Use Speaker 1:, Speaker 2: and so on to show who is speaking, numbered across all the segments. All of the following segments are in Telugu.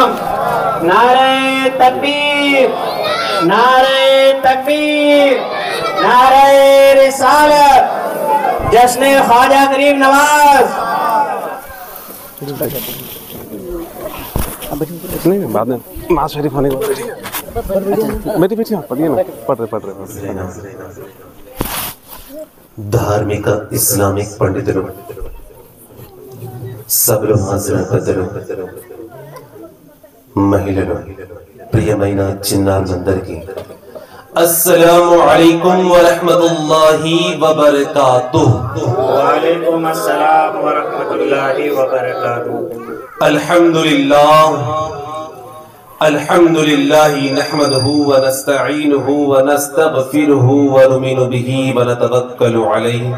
Speaker 1: सलाम, नारे तकबीर, नारे तकबीर, नारे रिसालत, जश्न ख्वाजा गरीब नवाज।
Speaker 2: नहीं बाद में नाज शरीफ होने को बेटी बेटी पढ़िए ना पढ़ रहे
Speaker 3: धार्मिक इस्लामिक पंडितुलु సభలో హాజరైన పెద్దలు, మహిళలు, ప్రియమైన చిన్నారులందరికీ అస్సలాము అలైకుం వరహ్మతుల్లాహి వబరకాతుహ్.
Speaker 1: వాలేకుం అస్సలాం వరహ్మతుల్లాహి వబరకాతుహ్.
Speaker 3: అల్హమ్దులిల్లాహి నహ్మదుహు వనస్తഈనుహు వనస్తగ్ఫిరుహు వనుమిను బిహి వనతవక్కలు అలైహి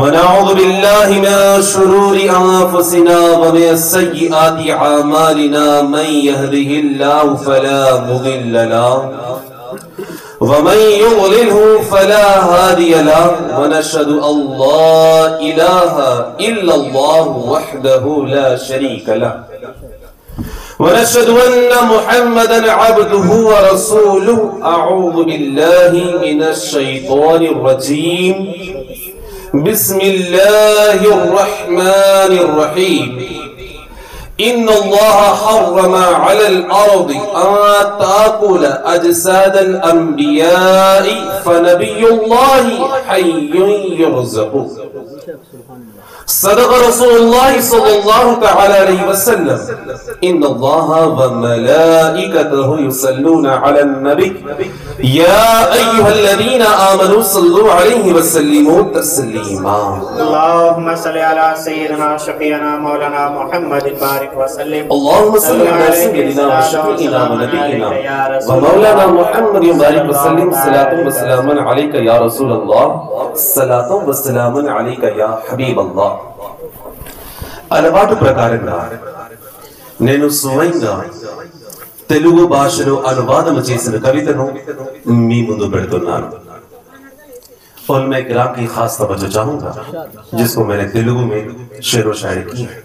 Speaker 3: ونعوذ بالله من شرور أنفسنا ومن سيئات أعمالنا من يهده الله فلا مضل له ومن يضلله فلا هادي له ونشهد أن لا إله إلا الله وحده لا شريك له ونشهد أن محمدا عبده ورسوله. أعوذ بالله من الشيطان الرجيم. بسم الله الرحمن الرحيم. إن الله حرم على الأرض أن تأكل أجساد الأنبياء فنبي الله حي يرزق. صدق رسول الله صلى الله تعالى عليه وسلم. إن الله وملائكته يصلون على النبي يا أيها الذين آمنوا صلوا عليه وسلموا تسليما.
Speaker 1: اللهم صل على سيدنا شفيعنا مولانا محمد بارك وسلم.
Speaker 3: اللهم صل على سيدنا وشفيعنا ونبينا ومولانا محمد بارك وسلم. صلاة وسلام عليك يا رسول الله. صلاة وسلام عليك يا حبيب الله. అలవాటు ప్రకారంగా నేను స్వయంగా తెలుగు భాషలో అనువాదం చేసిన కవితను మీ ముందు పెడుతున్నాను. और मैं किराम की खास तवज्जो चाहूंगा जिसको मैंने तेलुगु में शेर व शायरी की है.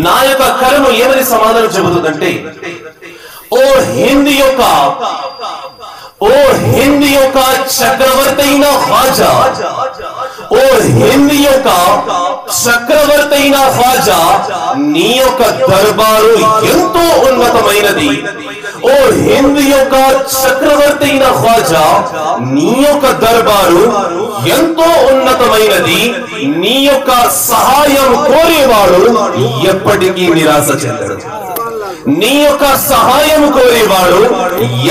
Speaker 3: నా యొక్క కలము ఏమని సమాధానం చెబుతుందంటే, ఓ హిందీయో కా చక్రవర్తైన ఖ్వాజా, ఓ హిందీయో కా చక్రవర్తైన ఖ్వాజా, నీ యొక్క దర్బారు ఎంతో ఉన్నతమైనది. ఓ హిందీయో కా చక్రవర్తైన ఖ్వాజా, నీ యొక్క దర్బారు ఎంతో ఉన్నతమైనది. నీ యొక్క సహాయం కోరేవాడు ఎప్పటికీ నిరాశ చెందడు. నీ యొక్క సహాయం కోరేవాడు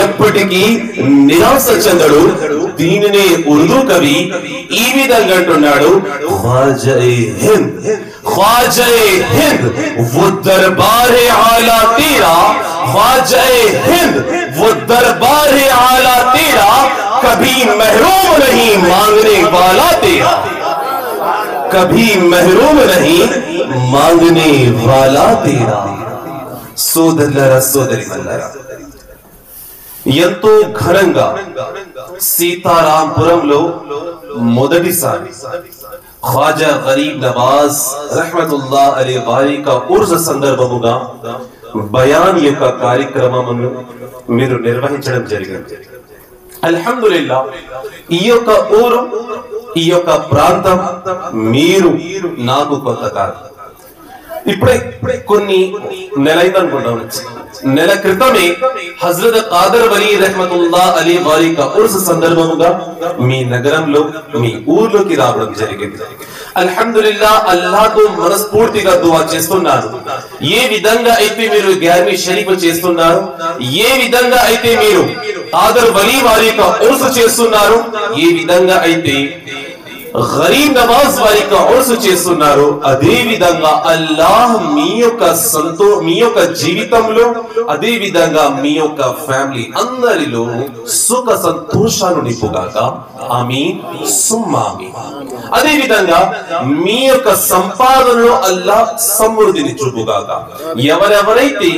Speaker 3: ఎప్పటికీ నిరాశ చెందడు. దీనినే ఉర్దూ కవి ఈ విధంగా అంటున్నాడు, ఖ్వాజాయే హింద్, ఖ్వాజాయే హింద్ वो दरबार आला तेरा, ख्वाजाए हिंद वो दरबार आला तेरा, कभी महरूम नहीं मांगने वाला तेरा, कभी महरूम नहीं मांगने वाला तेरा. సోదరులారా, సోదరీమణులారా, ఎంతో ఘనంగా సీతారాంపురంలో మొదటిసారి ఖ్వాజా గరీబ్ నవాజ్ రహ్మతుల్లాహ్ అలైహి వారి యొక్క ఉర్స్ సందర్భముగా బయాన్ యొక్క కార్యక్రమమును మీరు నిర్వహించడం జరిగింది. అల్హమ్దులిల్లాహ్, ఈ యొక్క ఊరు, ఈ యొక్క ప్రాంతం మీరు నాకు కొత్త కాదు. ఇప్పుడే కొన్ని నెలైందనుకుంటాం, నెల క్రితమే హజరత్ ఖాదర్ వలీ రహ్మతుల్లాహ్ అలీ వారి యొక్క ఉర్స్ సందర్భముగా మీ నగరంలో, మీ ఊర్లోకి రావడం జరిగింది. అల్హమ్దులిల్లాహ్, అల్లాహ్తో మనస్ఫూర్తిగా దువా చేస్తున్నాను. ఏ విధంగా అయితే మీరు 11वीं షరీఫ్ చేస్తున్నారు, ఏ విధంగా అయితే మీరు ఖాదర్ వలీ వారి యొక్క ఉర్స్ చేస్తున్నారు, ఏ విధంగా అయితే గరీబ్ నవాజ్ వారి యొక్క ఉర్స్ చేస్తున్నారు, అదే విధంగా అల్లాహ్ మీ యొక్క జీవితంలో, అదే విధంగా మీ యొక్క ఫ్యామిలీ అందరిలో సుఖ సంతోషాలు నింపుగాక. ఆమీన్ సుమ్మా ఆమీన్. అదే విధంగా మీ యొక్క సంపాదనలో అల్లాహ్ సమృద్ధిని చూపుగాక. ఎవరెవరైతే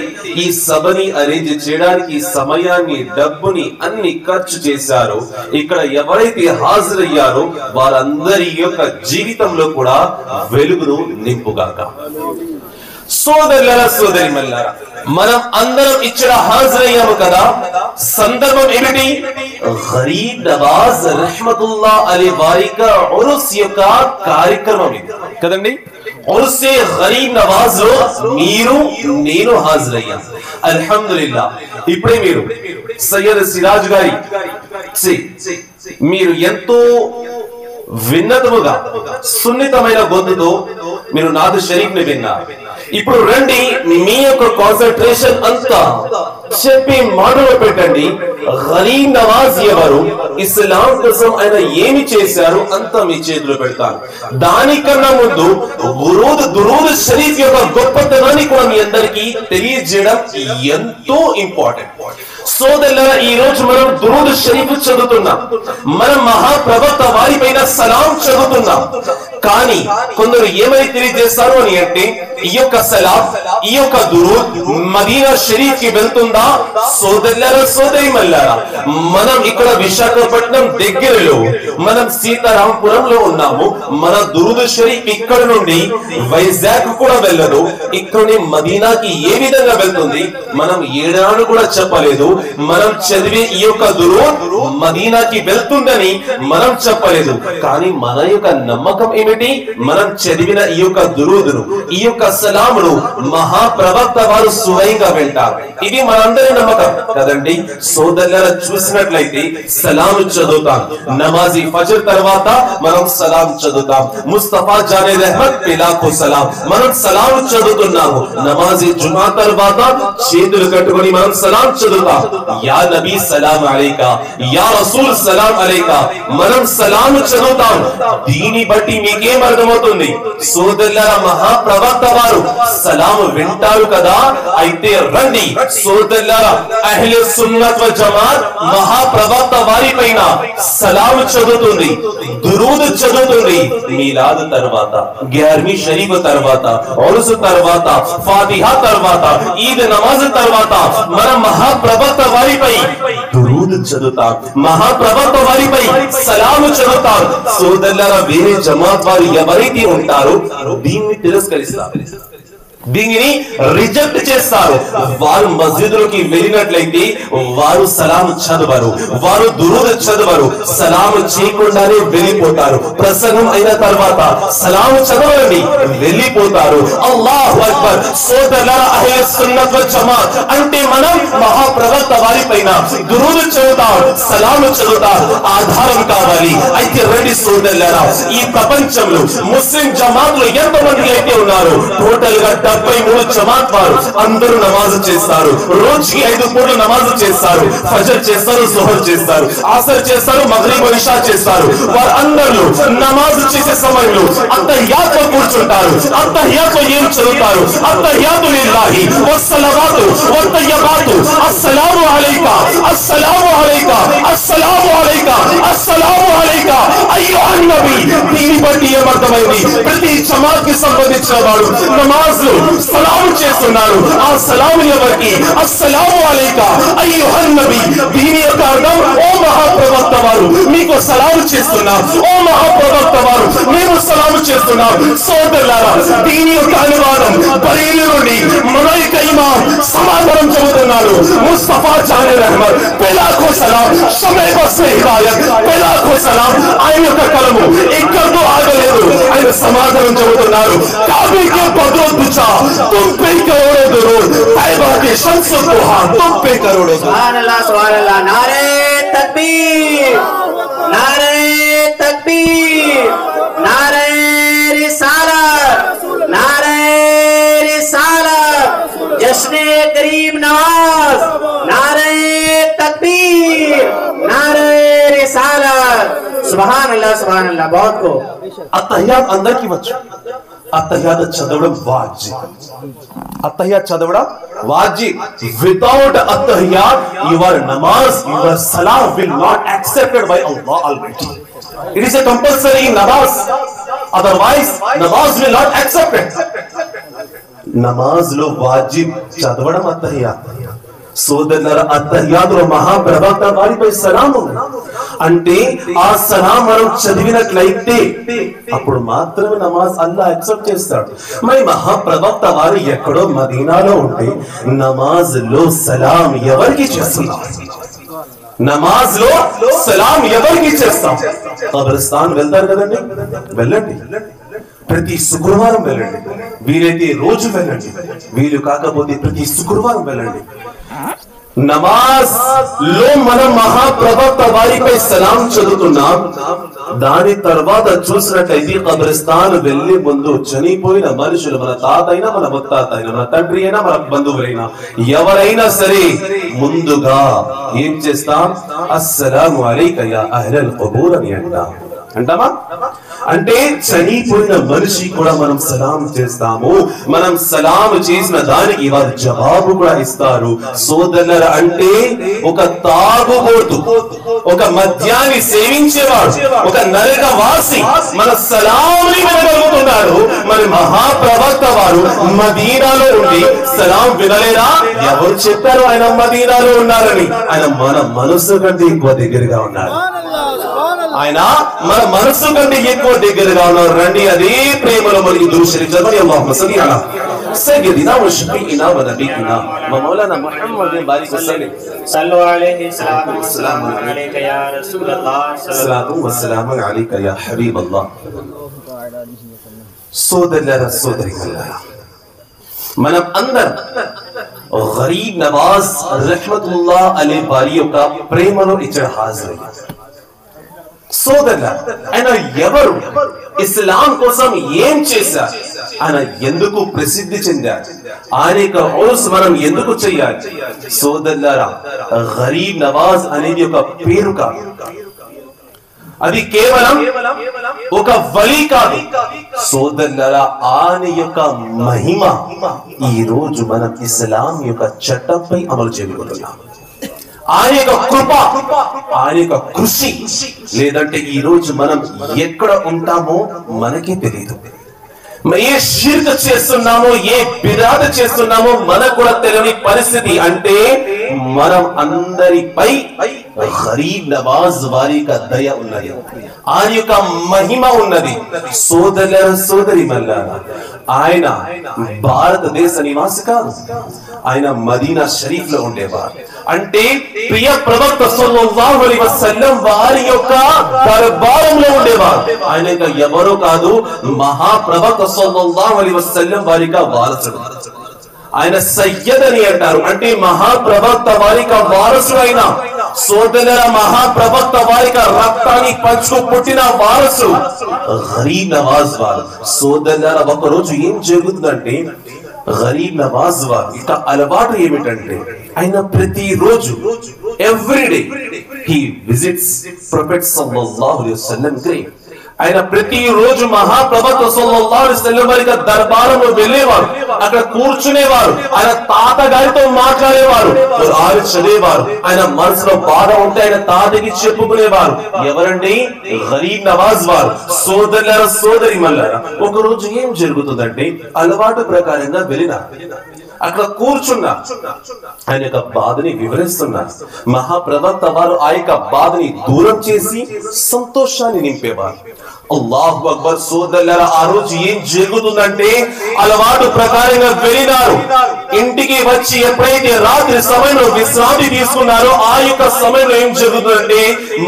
Speaker 3: ఈ సభని అరేంజ్ చేయడానికి సమయాన్ని, డబ్బుని అన్ని ఖర్చు చేశారో, ఇక్కడ ఎవరైతే హాజరయ్యారో వారందరి యొక్క జీవితంలో కూడా వెలుగును నింపుగాక. సోదరులారా సోదరిమల్లారా, మనం అందరం ఇక్కడ హాజరయ్యాము కదా. సందర్భం ఏమిటి? గరీబ్ నవాజ్ రహ్మతుల్లాహ్ అలీ వారిక ఉరుస్ యొక్క కార్యక్రమం ఇది కదండి. ఉరుసే గరీబ్ నవాజ్ లో మీరు నేను హాజరయ్యాను. అల్హమ్దులిల్లాహ్. ఇప్పుడే మీరు సయ్యద్ సిరాజ్ గారి మీరు ఎంతో విన్నతముగా సున్నితమైన గొంతుతో మీరు నాదు షరీఫ్ ని విన్నారు. ఇప్పుడు రండి, మీ యొక్క కాన్సంట్రేషన్ అంతా చెప్పి మాటలో పెట్టండి. గరీబ్ నవాజ్ ఎవరు, ఇస్లాం కోసం ఆయన ఏమి చేశారు అంతా మీ చేతిలో పెడతాను. దానికన్నా ముందు దురూద్ షరీఫ్ యొక్క గొప్పతనాన్ని కూడా మీ అందరికీ తెలియజేయడం ఎంతో ఇంపార్టెంట్. సోదరులారా, ఈ రోజు మనం దురూద్ షరీఫ్ చదువుతున్నాం, మనం మహాప్రవక్త వారిపైన సలాం చదువుతున్నాం. కానీ కొందరు ఏమని తెలియజేస్తారు అని అంటే, ఈ యొక్క సలాం, ఈ యొక్క దురూద్ మదీనా షరీఫ్ కి వెళ్తుందా? సోదరులారా సోదరిమల్లారా, మనం ఇక్కడ విశాఖపట్నం దగ్గరలో మనం సీతారాంపురంలో ఉన్నాము. మన దురూద్ షరీఫ్ ఇక్కడ నుండి వైజాగ్ కూడా వెళ్ళదు. ఇక్కడి మదీనాకి ఏ విధంగా వెళ్తుంది మనం ఏడాడు కూడా చెప్పలేదు. మనం చదివే ఈ యొక్క దురూద్ మదీనాకి వెళ్తుందని మనం చెప్పలేదు. కానీ మన యొక్క నమ్మకం ఏమిటి? మనం చదివిన ఈ యొక్క దురూదును, ఈ యొక్క సలామును మహాప్రవక్త వారు స్వయంగా వెళ్తారు. ఇది మనందరి నమ్మకం కదండి. సోదరులారా, చూసినట్లయితే సలాం చదువుతాం. నమాజీ ఫజర్ తర్వాత మనం సలాం చదువుతాం. ముస్తఫా జానే రహమత్ పిలాకు సలాం మనం సలాం చదువుతున్నాము. నమాజీ జుమా తర్వాత చేతులు కట్టుకొని మనం సలాం చదువుతాం. యా నబీ సలాం అలైకా, యా రసూల్ సలాం అలైకా మనం సలాం చదువుతాం. దీని బట్టి మీకేం అర్థమవుతుంది? సోదరులారా, మహాప్రవక్త వారు సలాం వింటారు కదా. అయితే రండి సోదరులారా, అహ్లే సున్నత్ వ జమాత్ మహాప్రవక్త వారి పైన సలాం చదువుతుంది, దురూద్ చదువుతుంది. మీలాద్ తర్వాత, 11वीं షరీఫ్ తర్వాత, ఉరుస్ తర్వాత, ఫాతిహా తర్వాత, ఈద్ నమాజ్ తర్వాత మన మహాప్రవక్త వారిపై దురూద్ చదువుతాం, మహాప్రవక్త వారిపై సలాం చదువుతాం. సోదరులారా, వేరే జమాత్ వారు ఎవరైతే ఉంటారో దీన్ని తిరస్కరిస్తారు, దీనిని రిజెక్ట్ చేస్తారు. వారు మస్జిద్లోకి వెళ్ళినట్లయితే వారు సలాం చదవరు, వారు దురూద్ చదవరు, సలాం చేయకుండానే వెళ్ళిపోతారు. ప్రసంగం అయిన తర్వాత సలాం చదవరండి, వెళ్ళిపోతారు. అల్లాహు అక్బర్. సోదరులారా, అహ్లే సున్నత్ వల్ జమాత్ అంటే మనం మహాప్రవక్త వారి పైన దురూద్ చదువుతాం, సలాం చదువుతాం. ఆధారం కావాలి. అయితే రండి సోదరులారా, ఈ ప్రపంచంలో ముస్లిం జమాత్లు ఎంతమంది అయితే ఉన్నారు, టోటల్ గా 73 జమాత్ వారు అందరూ నమాజ్ చేస్తారు. రోజుకి 5 పూటలు నమాజ్ చేస్తారు. ఫజర్ చేస్తారు, జోహర్ చేస్తారు, ఆసర్ చేస్తారు, మగ్రిబ్ ఇషా చేస్తారు. వారు అందరూ నమాజ్ చేసే సమయంలో అత్తహియాత్ లో కూర్చుంటారు. అత్తహియాత్ లో ఏం చదువుతారు? అత్తహియాతు లిల్లాహి వస్సలవాతు వత్తయ్యబాతు అస్సలాము అలైకా, అస్సలాము అలైకా, అస్సలాము అలైకా, అస్సలాము అలైకా అయ్యుహన్ నబీ. దీని బట్టి ఏమర్థమైంది? ప్రతి జమాత్ కి సంబంధించిన వాడు నమాజ్ లో సలాం చేస్తున్నారు. ఆ సలాం ఎవరికి? అస్సలాము అలైకా అయ్యుహన్ నబీ. దీని యొక్క అర్థం, ఓ మహాప్రవక్త వారు మీకు సలాం చేస్తున్నాం, ఓ మహాప్రవక్త వారు మేము సలాం చేస్తున్నాం. సోదరులారా, దీని యొక్క అనువాదం బరేలి నుండి మన యొక్క ఇమాం సమాధానం చెబుతున్నారు. ముస్తఫా జానే రహమత్ పిలాకు సలాం, షమే బస్సే హిదాయత్ పిలాకు సలాం. ఆయన యొక్క కలము ఎక్కడో ఆగలేదు. ఆయన సమాధానం చెబుతున్నారు. కాబీకే బద్రుద్దుచా तुम पे करोड़ों दुरूद, तैबा के शम्स दुहा तुम पे करोड़ों दुरूद.
Speaker 1: सुभान अल्लाह, सुभान अल्लाह. नारे तकबीर, नारे तकबीर, नारे रिसालत, नारे रिसालत, जश्ने गरीब नवाज, नारे तकबीर, नारे रिसालत. सुभान अल्लाह, सुभान अल्लाह. बहुत को
Speaker 3: అత్తహియాత్ అందర్ కి వచ్చు. అత్తహియాత్ చదవడం వాజిబ్. అత్తహియాత్ చదవడం వాజిబ్. వితౌట్ అత్తహియాత్ యువర్ నమాజ్, యువర్ సలాం will not accepted by Allah almighty. It is a compulsory నమాజ్, అదర్వైజ్ నమాజ్ విల్ నాట్ యాక్సెప్టెడ్. నమాజ్ లో వాజిబ్ చదవడం అత్తహియాత్. సోదరుల అత్తహియాతులో మహాప్రవక్త వారిపై సలాము అంటే ఆ సలాం మనం చదివినట్లయితే అప్పుడు మాత్రమే నమాజ్ అల్లాహ్ యాక్సెప్ట్ చేస్తాడు. మరి మహాప్రవక్త వారు ఎక్కడో మదీనాలో ఉంటే నమాజ్ లో సలాం ఎవరికి చేస్తున్నాం? నమాజ్ లో సలాం ఎవరికి చేస్తాం? కబ్రస్థాన్ వెళ్తారు కదండి, వెళ్ళండి. ప్రతి శుక్రవారం వెళ్ళండి, వీలైతే రోజు వెళ్ళండి, వీలు కాకపోతే ప్రతి శుక్రవారం వెళ్ళండి. నమాజ్ లో మనం మహాప్రవక్త వారిపై సలాం చదువుతున్నాం. దాని తర్వాత చూసినట్లయితే కబ్రస్థాన్ వెళ్లే ముందు చనిపోయిన మనుషులు, మన తాత అయినా, మన ముత్తాత అయినా, మన తండ్రి అయినా, మన బంధువులైనా, ఎవరైనా సరే ముందుగా ఏం చేస్తాం? అస్సలాము అలైక యా అహ్లల్ ఖుబూర్ అని అంటామా? అంటే చనిపోయిన మనిషి కూడా మనం సలాం చేస్తాము. మనం సలాం చేసిన దానికి వారు జవాబు కూడా ఇస్తారు. సోదరుల అంటే ఒక తాగుబోతు, ఒక మద్యాన్ని సేవించేవాడు, ఒక నరకవాసి మన సలాంని వినగలుగుతున్నారు. మరి మహాప్రవక్త వారు మదీనాలో ఉండి సలాం వినలేరా? ఎవరు చెప్పారు ఆయన మదీనాలో ఉన్నారని? ఆయన మన మనసు కంటే ఎక్కువ దగ్గరగా ఉన్నారు. ఆయన మన మనసు కంటే ఎక్కువ దగ్గరగా ఉన్నారు. రండి అదే ప్రేమలో మనకి దూషించమని అల్లాహుమ్మ సల్లి అలా సయ్యిదినా వ షఫీఇనా వ నబీయినా వ మౌలానా ముహమ్మద్ బారిక్ వసల్లిం
Speaker 1: సల్లు అలైహి సలాతు వస్సలాము అలైక యా రసూలల్లాహ్
Speaker 3: సలాతు వస్సలాము అలైక యా హబీబల్లాహ్. సోదరులారా, సోదరీమణులారా, మనం అందరం గరీబ్ నవాజ్ రహ్మతుల్లాహ్ అలైహి వారి యొక్క ప్రేమలో ఇక్కడ హాజరయ్యాం. సోదరుల ఆయన ఎవరు? ఇస్లాం కోసం ఏం చేశారు? ఆయన ఎందుకు ప్రసిద్ధి చెందారు? ఆయన యొక్క ఉర్స్ మనం ఎందుకు చేయాలి? సోదరులారా, గరీబ్ నవాజ్ అనేది ఒక పేరు కాదు, అది కేవలం ఒక వలి కాదు. సోదరులారా, ఆయన యొక్క మహిమ ఈ రోజు మనం ఇస్లాం యొక్క చట్టంపై అమలు చేయబోతున్నాం. ఆయన యొక్క కృప, ఆయన యొక్క కృషి లేదంటే ఈ రోజు మనం ఎక్కడ ఉంటామో మనకే తెలియదు. ఏ షిర్క్ చేస్తున్నామో, ఏ బిదాత్ చేస్తున్నామో మనకు కూడా తెలియని పరిస్థితి. అంటే మనం అందరిపై గరీబ్ నవాజ్ వారి యొక్క దయ ఉన్నది, ఆయన యొక్క మహిమ ఉన్నది. సోదరుల సోదరీమణులారా, ఆయన భారతదేశ నివాసి కాదు, ఆయన మదీనా షరీఫ్ లో ఉండేవారు. అంటే ప్రియ ప్రవక్త సల్లల్లాహు అలైహి వసల్లం వారి యొక్క దర్బారంలో ఉండేవారు. ఆయన ఇంకా ఎవరో కాదు, మహాప్రవక్త సల్లల్లాహు అలైహి వసల్లం వారి యొక్క వారసుడు. ఆయన సయ్యద్ అని అంటారు, అంటే మహాప్రవక్త వారి యొక్క వారసుడైన సోదరుల మహాప్రవక్త వారి యొక్క రక్తాన్ని పంచుకు పుట్టిన వారసు గరీబ్ నవాజ్ వారు. సోదరుల ఒక రోజు ఏం జరుగుతుందంటే, గరీబ్ నవాజ్ వారు ఇక అలవాటు ఏమిటంటే, ఆయన ప్రతిరోజు ఎవ్రీడే హీ విజిట్స్ ప్రొఫెట్ సల్లల్లాహు అలైహి వసల్లం గ్రేవ్. ఆయన ప్రతిరోజు మహాప్రవక్త సల్లల్లాహు అలైహి వసల్లం వారి దర్బారంలో వెళ్ళేవారు, అక్కడ కూర్చునేవారు, ఆయన తాత గారితో మాట్లాడేవారు, ఖురాన్ చదివేవారు. ఆయన మనసులో బాధ ఉంటే ఆయన తాతకి చెప్పుకునేవారు. ఎవరండి? గరీబ్ నవాజ్ వారు. సోదరుల సోదరీమణులారా, ఒక రోజు ఏం జరుగుతుందంటే, అలవాటు ప్రకారంగా వెళ్ళిన అక్కడ కూర్చున్నా ఆయన యొక్క బాధని వివరిస్తున్నారు. మహాప్రవక్త వారు ఆ యొక్క బాధని దూరం చేసి సంతోషాన్ని నింపేవారు. అల్లాహు అక్బర్. సోదరులారా, ఆ రోజు ఏం జరుగుతుందంటే, అలవాటు ప్రకారంగా వెళ్ళినారు. ఇంటికి వచ్చి ఎప్పుడైతే రాత్రి సమయంలో విశ్రాంతి తీసుకున్నారో, ఆ యొక్క సమయంలో ఏం జరుగుతుందంటే,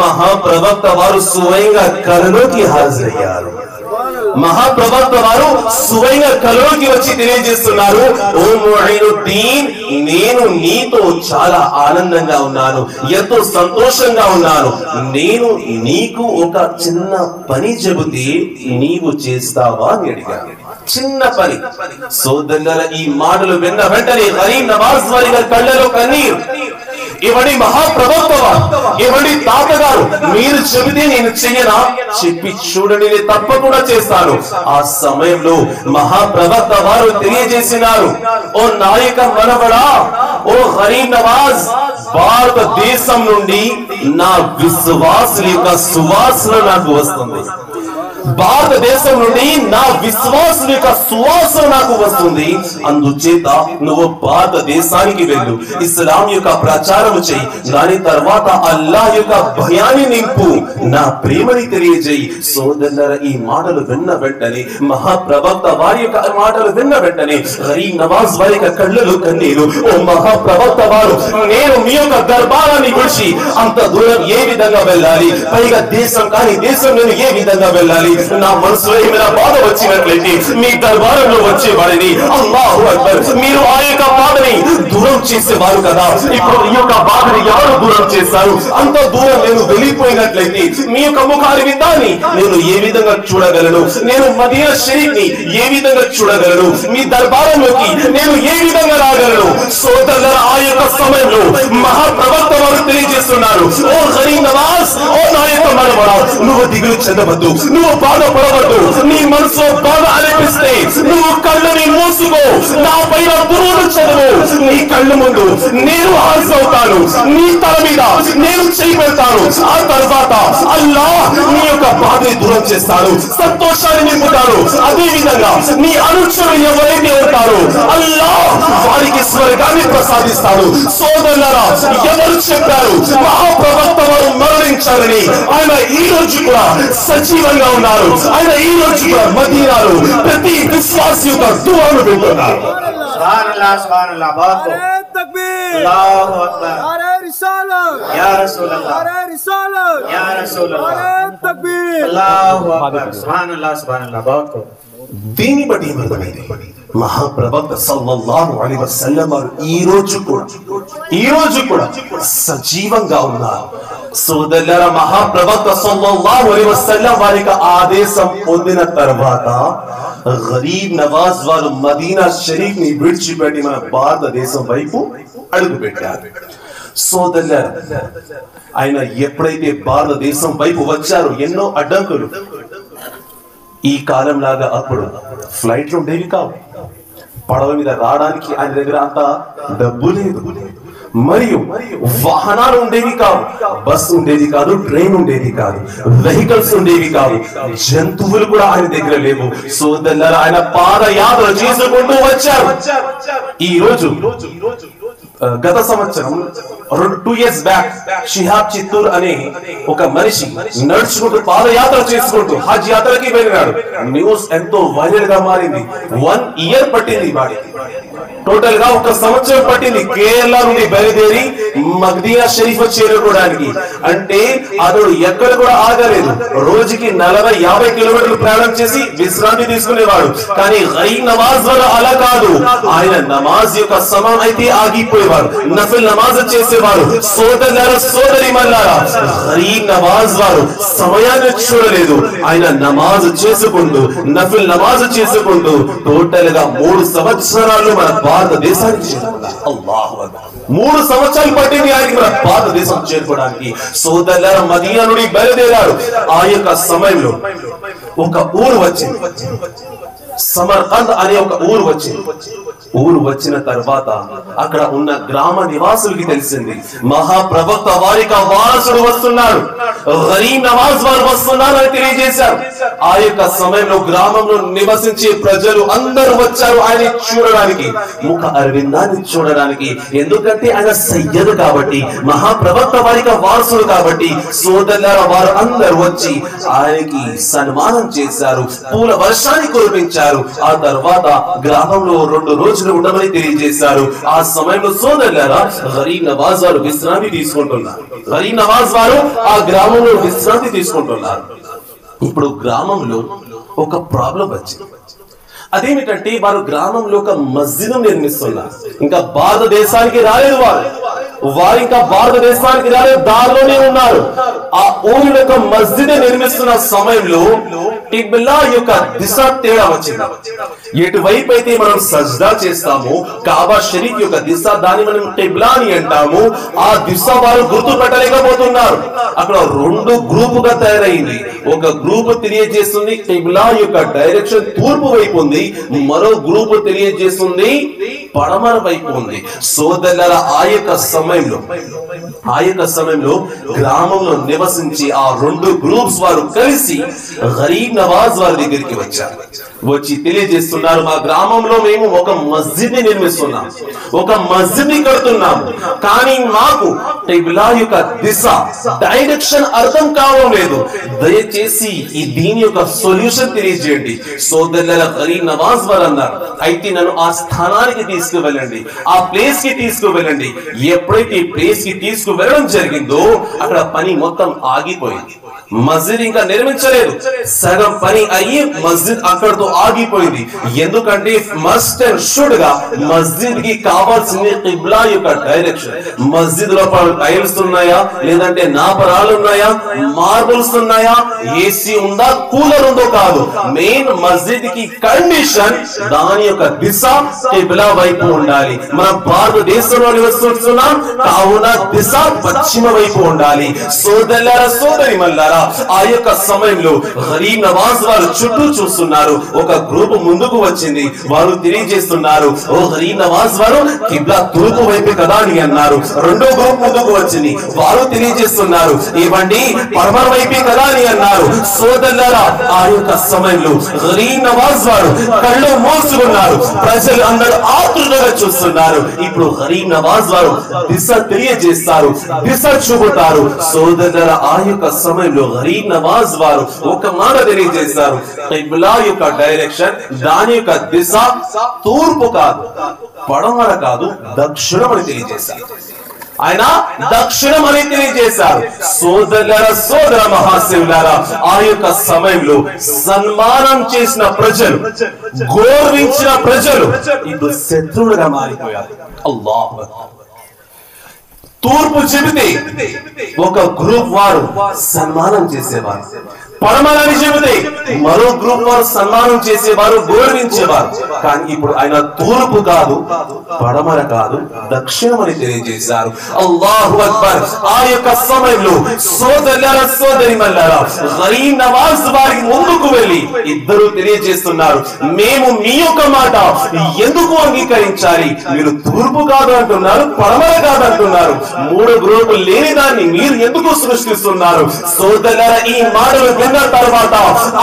Speaker 3: మహాప్రవక్త వారు స్వయంగా కలలోకి హాజరయ్యారు. మహాప్రవక్త వారు స్వయంగా కలలోకి వచ్చి తెలియజేస్తున్నారు, ఓ ముঈనుద్దీన్, నేను నీతో చాలా ఆనందంగా ఉన్నాను, ఎంతో సంతోషంగా ఉన్నాను. నేను నీకు ఒక చిన్న పని చెబితే నీవు చేస్తావా అని అడిగాను. చిన్న పని. సోదరుల ఈ మాటలు విన్న వెంటనే గరీబ్ నవాజ్ వారి కళ్ళలో కన్నీరు. ఇవడి మహాప్రవక్త వారు, ఇవడి తాతగారు, మీరు చెబితే నేను చెయ్యనా? చెప్పి చూడండి, నేను తప్పకుండా చేస్తాను. ఆ సమయంలో మహాప్రవక్త వారు తెలియజేసినారు, ఓ నాయక మనవడా, ఓ గరీబ్ నవాజ్, భారతదేశం నుండి నా విశ్వాసుల యొక్క సువాసన నాకు వస్తుంది. భారతదేశం నుండి నా విశ్వాసం యొక్క సువాసన నాకు వస్తుంది. అందుచేత నువ్వు భారతదేశానికి వెళ్ళు, ఇస్లాం యొక్క ప్రచారం చెయ్యి, దాని తర్వాత అల్లాహ్ యొక్క భయాన్ని నింపు, నా ప్రేమని తెలియజేయి. సోదరులారా, ఈ మాటలు విన్న వెంటనే, మహాప్రవక్త వారి యొక్క మాటలు విన్న వెంటనే గరీబ్ నవాజ్ వారి యొక్క కళ్ళలో కన్నీరు. ఓ మహాప్రవక్త వారు, నేను మీ యొక్క దర్బారాన్ని విడిచి అంత దూరం ఏ విధంగా వెళ్ళాలి, పైగా దేశం కాని దేశం నేను ఏ విధంగా వెళ్ళాలి? నా మనసులో ఏమైనా బాధ వచ్చినట్లయితే మీ దర్బారంలో వచ్చేవాడిని. అల్లాహు అక్బర్. మీరు ఆ యొక్క బాధని దూరం చేసేవారు కదా, ఇప్పుడు ఈ యొక్క బాధని ఎవరు దూరం చేశారు? అంత దూరం నేను వెళ్ళిపోయినట్లయితే మీ యొక్క ముఖారి విధాన్ని నేను ఏ విధంగా చూడగలను? నేను మదీనా షరీఫ్ ని ఏ విధంగా చూడగలను? మీ దర్బారంలోకి నేను ఏ విధంగా రాగలను? సోదరులారా, ఆ యొక్క సమయంలో మహాప్రవక్త వారు తెలియజేస్తున్నారు, ఓ గరీబ్ నవాజ్, ఓ నా యొక్క మనవడా, నువ్వు దిగులు చెందవద్దు, నువ్వు బాధపడవద్దు. నీ మనసులో బాధ అనిపిస్తే నువ్వు కళ్ళని మూసుకో, నా పైన దురుడు చదువు. నీ కళ్ళు ముందు నేను హాజరవుతాను, నీ తల మీద నేను చేయి పెడతాను. ఆ తర్వాత అల్లాహ్ నీ యొక్క బాధని దూరం చేస్తాడు, సంతోషాన్ని నింపుతాడు. అదే విధంగా నీ అనుచరులు ఎవరైతే ఉంటారో అల్లాహ్ వారికి స్వర్గాన్ని ప్రసాదిస్తాడు. సోదరులారా, ఎవరు చెప్పారు మహాప్రవక్త వారు మరణించాలని? ఆయన ఈ రోజు కూడా సజీవంగా ఉన్నారు. ఆయన ఈ రోజు కూడా మదీనాలో ప్రతి విశ్వాసి యొక్క దుఆను వింటున్నారు.
Speaker 1: సుబ్హానల్లాహ్, సుబ్హానల్లాహ్. బాత్
Speaker 4: तकबीर,
Speaker 1: అల్లాహు అక్బర్.
Speaker 4: नारे रिसालत,
Speaker 1: యా రసూలల్లాహ్,
Speaker 4: नारे रिसालत,
Speaker 1: యా రసూలల్లాహ్.
Speaker 4: नारे तकबीर.
Speaker 1: అల్లాహు అక్బర్. సుబ్హానల్లాహ్, సుబ్హానల్లాహ్. బాత్
Speaker 3: దీన్ని బట్టి ఏమర్థమైంది? మహాప్రవక్త సల్లల్లాహు అలైహి వసల్లం వారు ఈ రోజు కూడా సజీవంగా ఉన్నారు. సోదరులారా, మహాప్రవక్త సల్లల్లాహు అలైహి వసల్లం వారికి ఆదేశం పొందిన తర్వాత గరీబ్ నవాజ్ వారు మదీనా షరీఫ్ ని విడిచిపెట్టి మన భారతదేశం వైపు అడుగు పెట్టారు. సోదరులారా, ఆయన ఎప్పుడైతే భారతదేశం వైపు వచ్చారో ఎన్నో అడ్డంకులు. ఈ కాలం లాగా అప్పుడు ఫ్లైట్లు ఉండేవి కావు, పడవ మీద రావడానికి ఆయన దగ్గర అంత డబ్బు లేదు, మరియు వాహనాలు ఉండేవి కావు, బస్సు ఉండేది కాదు, ట్రైన్ ఉండేది కాదు, వెహికల్స్ ఉండేవి కాదు, జంతువులు కూడా ఆయన దగ్గర లేవు. సోదరులారా, ఆయన పాదయాత్ర చేసుకుంటూ వచ్చారు. ఈ రోజు గత సంవత్సరం 2 years బ్యాక్ షిహాబ్ చిత్తూర్ అనే ఒక మనిషి నడుచుకుంటూ పాదయాత్ర చేసుకుంటూ హజ్ యాత్రకి వెళ్ళినాడు. న్యూస్ ఎంతో వైరల్ గా మారింది. 1 year పట్టింది వాడికి. టోటల్ గా 1 సంవత్సరం పట్టింది కేరళ నుండి బయలుదేరి మదీనా షరీఫ్ చేరుకోవడానికి. అంటే అతడు ఎక్కడ కూడా ఆగలేదు. రోజుకి 40-50 కిలోమీటర్లు ప్రయాణం చేసి విశ్రాంతి తీసుకునేవాడు. కానీ గరీబ్ నవాజ్ వారు అలా కాదు. ఆయన నమాజ్ యొక్క సమయం అయితే ఆగిపోయేవారు, నఫిల్ నమాజ్ చేసేవారు. సోదరులారా, సోదరీమణులారా, గరీబ్ నవాజ్ వారు సమయాన్ని చూడలేదు. ఆయన నమాజ్ చేసుకుంటూ, నఫిల్ నమాజ్ చేసుకుంటూ టోటల్ గా 3 సంవత్సరాలు మన భారతదేశానికి చేరుకున్నారు. అల్లాహు అక్బర్. 3 సంవత్సరాలు పట్టింది ఆయనకి మన భారతదేశం చేరుకోవడానికి. సోదరులారా, మదీనా నుండి బయలుదేరారు. ఆ యొక్క సమయంలో ఒక ఊరు వచ్చింది, సమర్కంద్ అనే ఒక ఊరు వచ్చింది. ఊరు వచ్చిన తర్వాత అక్కడ ఉన్న గ్రామ నివాసులకి తెలిసింది మహాప్రవక్త వారికి వారసుడు వస్తున్నాడు, గరీబ్ నవాజ్ వారు వస్తున్నారు అని తెలియజేశారు. ఆ యొక్క సమయంలో గ్రామంలో నివసించే ప్రజలు అందరూ వచ్చారు ఆయన చూడడానికి, ముఖ అరవిందాన్ని చూడడానికి. ఎందుకంటే ఆయన సయ్యద్ కాబట్టి, మహాప్రవక్త వారికి వారసుడు కాబట్టి. సోదరులారా, వారు అందరూ వచ్చి ఆయనకి సన్మానం చేశారు, పూల వర్షాన్ని కురిపించారు. ఆ తర్వాత గ్రామంలో 2 రోజులు ఉండమని తెలియజేశారు. ఆ సమయంలో సోదరులారా, గరీబ్ నవాజ్ వారు విశ్రాంతి తీసుకుంటున్నారు. గరీబ్ నవాజ్ వారు ఆ గ్రామంలో విశ్రాంతి తీసుకుంటున్నారు. ఇప్పుడు గ్రామంలో ఒక ప్రాబ్లం వచ్చింది. అదేమిటంటే వారు గ్రామంలో ఒక మస్జిద్ నిర్మిస్తున్నారు. ఇంకా భారతదేశానికి రాలేదు వారు ఇంకా భారతదేశానికి రాలేదు, దారిలోనే ఉన్నారు. ఆ ఊరిలో ఒక మస్జిద్ నిర్మిస్తున్న సమయంలో కిబ్లా యొక్క దిశ తేడా వచ్చింది. ఎటువైపు అయితే మనం సజ్దా చేస్తామో కాబా షరీఫ్ యొక్క దిశ, దాన్ని మనం కిబ్లా అని అంటాము. ఆ దిశ వారు గుర్తుపెట్టలేకపోతున్నారు. అక్కడ 2 గ్రూపుగా తయారైంది. ఒక గ్రూప్ తెలియజేస్తుంది కిబ్లా యొక్క డైరెక్షన్ తూర్పు వైపు ఉంది, మరో గ్రూప్ తెలియజేస్తుంది పడమర వైపు ఉంది. సోదరులారా, ఆ యొక్క సమయంలో గ్రామంలో నివసించి ఆ 2 గ్రూప్స్ వారు కలిసి గరీబ్ నవాజ్ వారి దగ్గరికి వచ్చారు. వచ్చి తెలియజేస్తున్నారు, మా గ్రామంలో మేము ఒక మస్జిద్ ని నిర్మిస్తున్నాం, ఒక మస్జిద్ ని కడుతున్నాము, కానీ మాకు కిబ్లా యొక్క దిశ డైరెక్షన్ అర్థం కావడం లేదు. దయచేసి ఈ దీని యొక్క సొల్యూషన్ తెలియజేయండి. సోదరుల గరీబ్ నవాజ్ వారు అన్నారు, అయితే నన్ను ఆ స్థానానికి తీసుకువెళ్ళండి, ఆ ప్లేస్ కి తీసుకువెళ్ళండి. ఎప్పుడైతే ఈ ప్లేస్ కి తీసుకువెళ్ళడం జరిగిందో అక్కడ పని మొత్తం ఆగిపోయింది. మస్జిద్ ఇంకా నిర్మించలేదు, సగం పని అయ్యి మస్జిద్ అక్కడతో ఆగిపోయింది. ఎందుకంటే మస్ట్ అండ్ షుడ్ గా మస్జిద్ కి కావాల్సింది కిబ్లా యొక్క డైరెక్షన్. మస్జిద్ లోపల టైల్స్ ఉన్నాయా, లేదంటే నాపరాలు ఉన్నాయా, మార్బుల్స్ ఉన్నాయా, ఏసీ ఉందా, కూలర్ ఉందో కాదు. మెయిన్ మస్జిద్ కి కండిషన్ దాని యొక్క దిశ కిబ్లా వైపు ఉండాలి. మన భారతదేశంలో నివసిస్తున్నాం కావున దిశ పశ్చిమ వైపు ఉండాలి. సోదరులారా సోదరి మల్లారా, ఆ యొక్క సమయంలో గరీబ్ నవాజ్ వారు చుట్టూ చూస్తున్నారు. ఒక గ్రూప్ ముందుకు వచ్చింది, వారు తెలియజేస్తున్నారు, ఓ గరీబ్ నవాజ్ వారు కిబ్లా తూర్పు వైపు కదా అని అన్నారు. రెండో గ్రూప్ ముందుకు వచ్చింది, వారు తెలియజేస్తున్నారు, ఇవ్వండి పడమర వైపే కదా అని అన్నారు. సోదరులారా, ఆ యొక్క సమయంలో గరీబ్ నవాజ్ వారు కళ్ళు మూసుకున్నారు. ప్రజలు అందరూ ఆతృతగా చూస్తున్నారు. ఇప్పుడు గరీబ్ నవాజ్ వారు దిశ తెలియజేస్తారు, దిశ చూపుతారు. సోదరులారా, ఆ యొక్క సమయంలో గరీబ్ నవాజ్ వారు ఒక మాట తెలియజేస్తారు, కిబ్లా యొక్క డైరెక్షన్ దాని యొక్క దిశ తూర్పు కాదు, పడమర కాదు, దక్షిణం అని తెలియజేశారు. ఆయన దక్షిణం అని తెలియజేశారు. సోదరులారా సోదర మహాశివులారా, ఆ యొక్క సమయంలో సన్మానం చేసిన ప్రజలు, గౌరవించిన ప్రజలు ఇప్పుడు శత్రువులుగా మారిపోయారు. అల్లాహ్ తూర్పు చెబితే ఒక గ్రూప్ వారు సన్మానం చేసేవారు, పడమరని చెబితే మరో గ్రూప్ వారు సన్మానం చేసేవారు, గౌరవించేవారు. కానీ ఇప్పుడు ఆయన తూర్పు కాదు, పడమర కాదు, దక్షిణం అని తెలియజేశారు. అల్లాహు అక్బర్. ఆ యొక్క సమయంలో సోదరులారా సోదరి మల్లారా, గరీబ్ నవాజ్ వారి ముందుకు వెళ్ళి ఇద్దరు తెలియజేస్తున్నారు, మేము మీ యొక్క మాట ఎందుకు అంగీకరించాలి? మీరు తూర్పు కాదు అంటున్నారు, పడమర కాదు అంటున్నారు, మూడు గ్రూపులు లేని దాన్ని మీరు ఎందుకు సృష్టిస్తున్నారు? సోదరులారా, ఈ మాటలు విన్న తర్వాత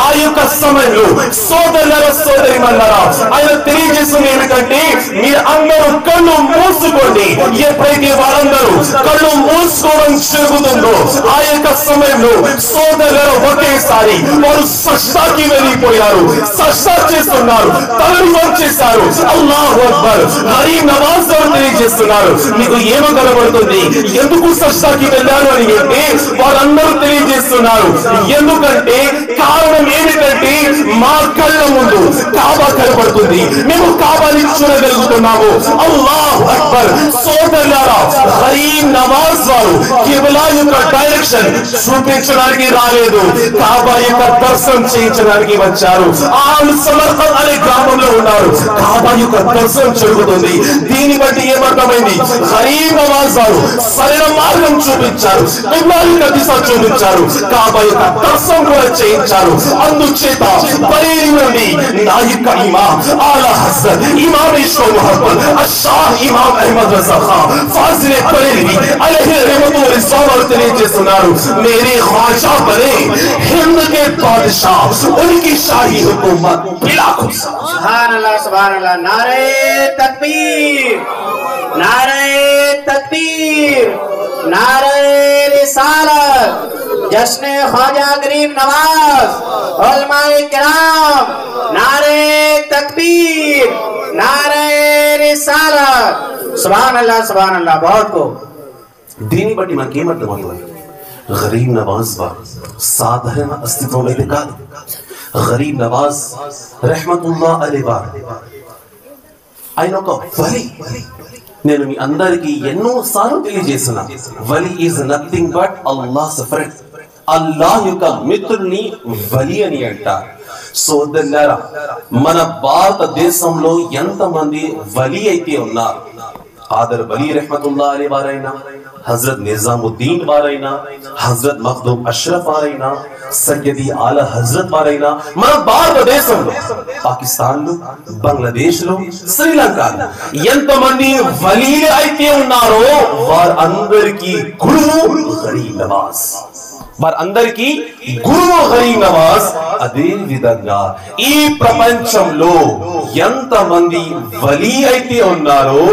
Speaker 3: ఆ యొక్క సమయంలో సోదరులారా సోదరి మల్లారా, ఆయన తెలియజేస్తుంది ఏమిటంటే, మీరు అందరూ కళ్ళు మూసుకోండి. ఎప్పుడైతే వారందరూ కళ్ళు మూసుకోవడం జరుగుతుందో ఆ యొక్క సమయంలో సోదరులారా ఒకేసారి వారు సష్టాకి వెళ్ళిపోయారు, సష్టా చేస్తున్నారు, తలని వంచేశారు. అల్లాహు అక్బర్. గరీబ్ నవాజ్ గారు తెలియజేస్తున్నారు, మీకు ఏమో కనబడుతుంది, ఎందుకు సష్టాకి వెళ్ళారు అని అంటే వారందరూ తెలియజేస్తున్నారు, ఎందుకంటే కారణం ఏమిటంటే మా కళ్ళ ముందు కాబా కనబడుతుంది, మేము కాబాని చూడగలుగుతున్నాము. అల్లాహు అక్బర్. సోదరులారా, గరీబ్ నవాజ్ వారు కిబ్లా యొక్క డైరెక్షన్ చూపించడానికి రాలేదు, కాబా యొక్క దర్శనం చేయించడానికి వచ్చారు. ఆల్ సమర్పణ్ అనే గ్రామంలో ఉన్నారు, కాబా యొక్క దర్శనం జరుగుతుంది. దీన్ని బట్టి ఏమర్థమైంది, గరీబ్ నవాజ్ వారు సరైన మార్గం చూపించారు, కిబ్లా యొక్క దిశ చూపించారు, కాబా యొక్క దర్శనం కూడా చేయించారు. అందుచేత బరేలి నుండి నా యొక్క ఇమాం ఆలా హజరత్ ఇమాం ఇష్రో ముహమ్మద్ అషాహ్ ఇమాం అహ్మద్ రజా ఖాన్ ఫాజిల్ బరేలి అలైహి रहमतुल्लाह रिज़वान और తెలియజేస్తున్నారు, मेरे ख्वाजा बने हिंद के बादशाह उनकी शाही हुकूमत बिला खुसा.
Speaker 1: सुभान अल्लाह, नारे तकबीर, नारे तकबीर, नारे रिसालत, जश्न ख्वाजा गरीब नवाज, उलमाए किराम, नारे तकबीर, नारे रिसालत. सुभान अल्लाह. बहुत को
Speaker 3: దీన్ని బట్టి మనకేమర్థమవుతుంది, గరీబ్ నవాజ్ వారు సాధారణ అస్తిత్వం అయితే కాదు. గరీబ్ నవాజ్ రహ్మతుల్లాహ్ అలైహి వారు ఆయన ఒక వలి. నేను మీ అందరికీ ఎన్నో సార్లు తెలియజేస్తున్నా, వలి is nothing but Allah's friend. అల్లాహ్ యొక్క మిత్రుని వలి అని అంటారు. సోదరులారా, మన భారతదేశంలో ఎంతమంది వలి అయితే ఉన్నారు, ఆదర్ వలి రహ్మతుల్లాహ్ అలైహి వారైనా, హజరత్ నిజాముద్దీన్ వారైనా, హజరత్ మఖ్దూమ్ అష్రఫ్ వారైనా, సయ్యది ఆలా హజరత్ వారైనా, మన భారతదేశంలో, పాకిస్తాన్ లో, బంగ్లాదేశ్ లో, శ్రీలంకలో ఎంతమంది వలీలు అయితే ఉన్నారో వారందరికీ గురువు గరీబ్ నవాజ్. వారందరికీ గురువు గరీబ్ నవాజ్. అదే విధంగా ఈ ప్రపంచంలో ఎంతమంది వలీ అయితే ఉన్నారో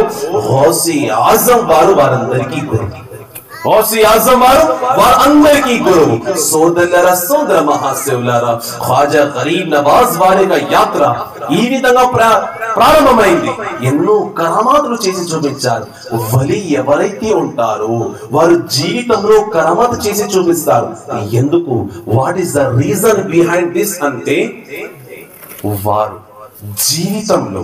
Speaker 3: గౌసే ఆజం వారు వారందరికీ గురువు. గౌసే ఆజం వారు వారందరికీ గురువు. సోదరులారా, సోదర మహాశివులారా, ఖ్వాజా గరీబ్ నవాజ్ వారి యాత్ర ఈ విధంగా ప్రారంభమైంది. ఎన్నో కరామాతులు చేసి చూపించారు. వలి ఎవరైతే ఉంటారో వారు జీవితంలో కరామాతు చేసి చూపిస్తారు. ఎందుకు? What is the reason behind this అంటే వారు జీవితంలో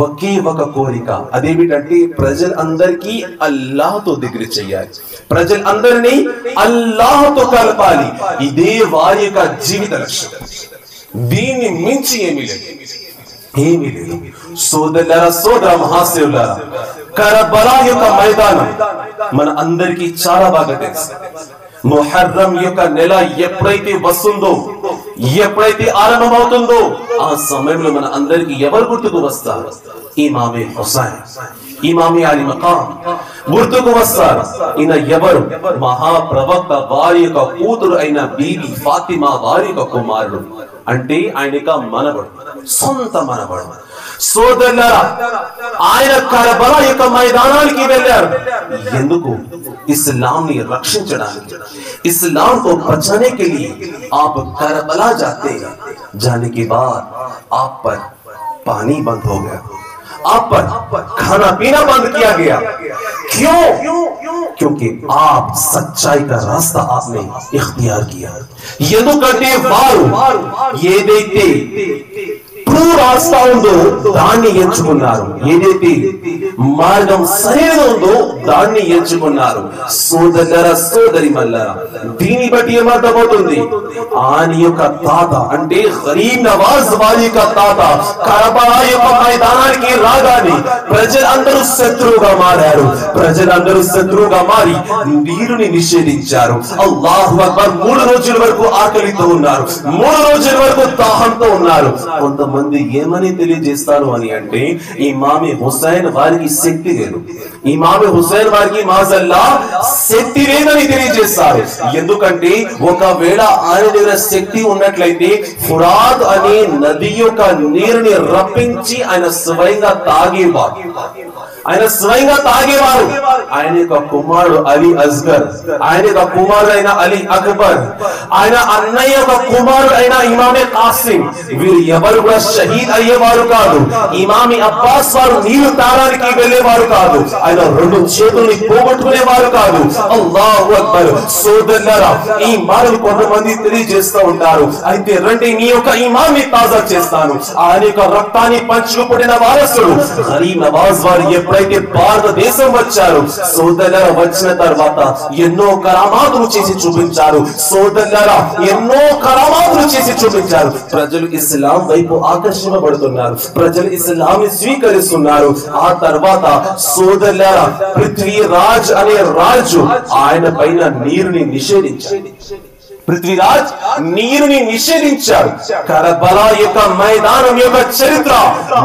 Speaker 3: ఒకే ఒక కోరిక, అదేమిటంటే ప్రజలందరికీ అల్లాహ్తో దగ్గర చేయాలి, ప్రజలందరినీ అల్లాహ్తో కలపాలి. ఇదే వారి యొక్క జీవిత లక్ష్యం. దీన్ని మించి ఏమీ లేదు. సోదరులారా, సోదర మహాశివులారా, కర్బలా యొక్క మైదానం మన అందరికీ చాలా బాగా తెలుసు. ముహర్రం యొక్క నెల ఎప్పుడైతే వస్తుందో, ఎప్పుడైతే ఆరంభమవుతుందో, ఆ సమయంలో మన అందరికి ఎవరు గుర్తుకు వస్తారు? ఇమామే హుసైన్, ఇమామే అలీ మకామ్ గుర్తుకు వస్తారు. ఈయన ఎవరు? మహాప్రవక్త వారి యొక్క కూతురు అయిన బీబీ ఫాతిమా వారి యొక్క కుమారుడు. అంటే ఆయన యొక్క మనవడు, సొంత మనవడు. సోదరులారా, ఆయన కర్బలా యొక్క మైదానానికి వెళ్ళారు. ఎందుకు? इस्लाम रक्षण चढ़ाने, इस्लाम को बचाने के लिए आप करबला जाते हैं। जाने के बाद आप पर पानी बंद हो गया, आप पर खाना पीना बंद किया गया। क्यों? क्योंकि आप सच्चाई का रास्ता आपने इख्तियार किया। ఎందుకంటే వారు ఏదైతే ట్రూ రాస్తా ఉందో దాన్ని ఎంచుకున్నారు, ఏదైతే మార్గం సరైనది ఉందో దాన్ని ఎంచుకున్నారు। సోదరులారా, సోదరి మల్లారా, దీన్ని బట్టి ఏమర్థమవుతుంది? ఆయన యొక్క తాత అంటే గరీబ్ నవాజ్ వారి యొక్క తాత కర్బలా యొక్క మైదానానికి రాగానే ప్రజలందరూ శత్రువుగా మారారు, ప్రజలందరూ శత్రువుగా మారి నీరుని నిషేధించారు। అల్లాహు అక్బర్। 3 రోజుల వరకు ఆకలితో ఉన్నారు, 3 రోజుల వరకు దాహంతో ఉన్నారు। కొంతమంది ఏమని తెలియజేస్తారు అని అంటే ఇమామే హుసైన్ వారికి శక్తి లేదు, ఇమామే హుసైన్ వారికి మాజల్లా శక్తి లేదని తెలియజేస్తారు। ఎందుకంటే ఒకవేళ ఆయన దగ్గర శక్తి ఉన్నట్లయితే ఫురాత్ అనే నది యొక్క నీరుని రప్పించి ఆయన స్వయంగా తాగేవారు, ఆయన స్వయంగా తాగేవారు। ఆయన యొక్క కుమారుడు అలీ అస్గర్, ఆయన యొక్క కుమారుడు అయిన అలీ అక్బర్, ఆయన అన్నయ్య యొక్క కుమారుడు అయిన ఇమామే కాసిం, వీరు ఎవరు కూడా షహీద్ అయ్యేవారు కాదు। ఇమామి అబ్బాస్ వారు నీళ్లు తాగడానికి వెళ్ళేవారు కాదు, ఆయన 2 చేతుల్ని పోగొట్టుకునేవారు కాదు। అల్లాహు అక్బర్। సోదరులారా, ఈ మాటలు కొంతమంది తెలియజేస్తూ ఉంటారు, అయితే రండి నీ యొక్క ఇమాన్ని తాజా చేస్తాను। ఆయన యొక్క రక్తాన్ని పంచుకుపుట్టిన వారసుడు గరీబ్ నవాజ్ వారు ఎప్పుడైతే భారతదేశం వచ్చారు, సోదరులారా, వచ్చిన తర్వాత ఎన్నో కరామాతులు చేసి చూపించారు। సోదరులారా, ఎన్నో కరామాతులు చేసి చూపించారు। ప్రజలు ఇస్లాం వైపు ఆకర్షింపబడుతున్నారు, ప్రజలు ఇస్లాంని స్వీకరిస్తున్నారు। ఆ తర్వాత సోదరులారా, పృథ్వీరాజ్ అనే రాజు ఆయన పైన నీరుని నిషేధించారు, పృథ్వీరాజ్ నీరుని నిషేధించారు। కర్బలా యొక్క మైదానం యొక్క చరిత్ర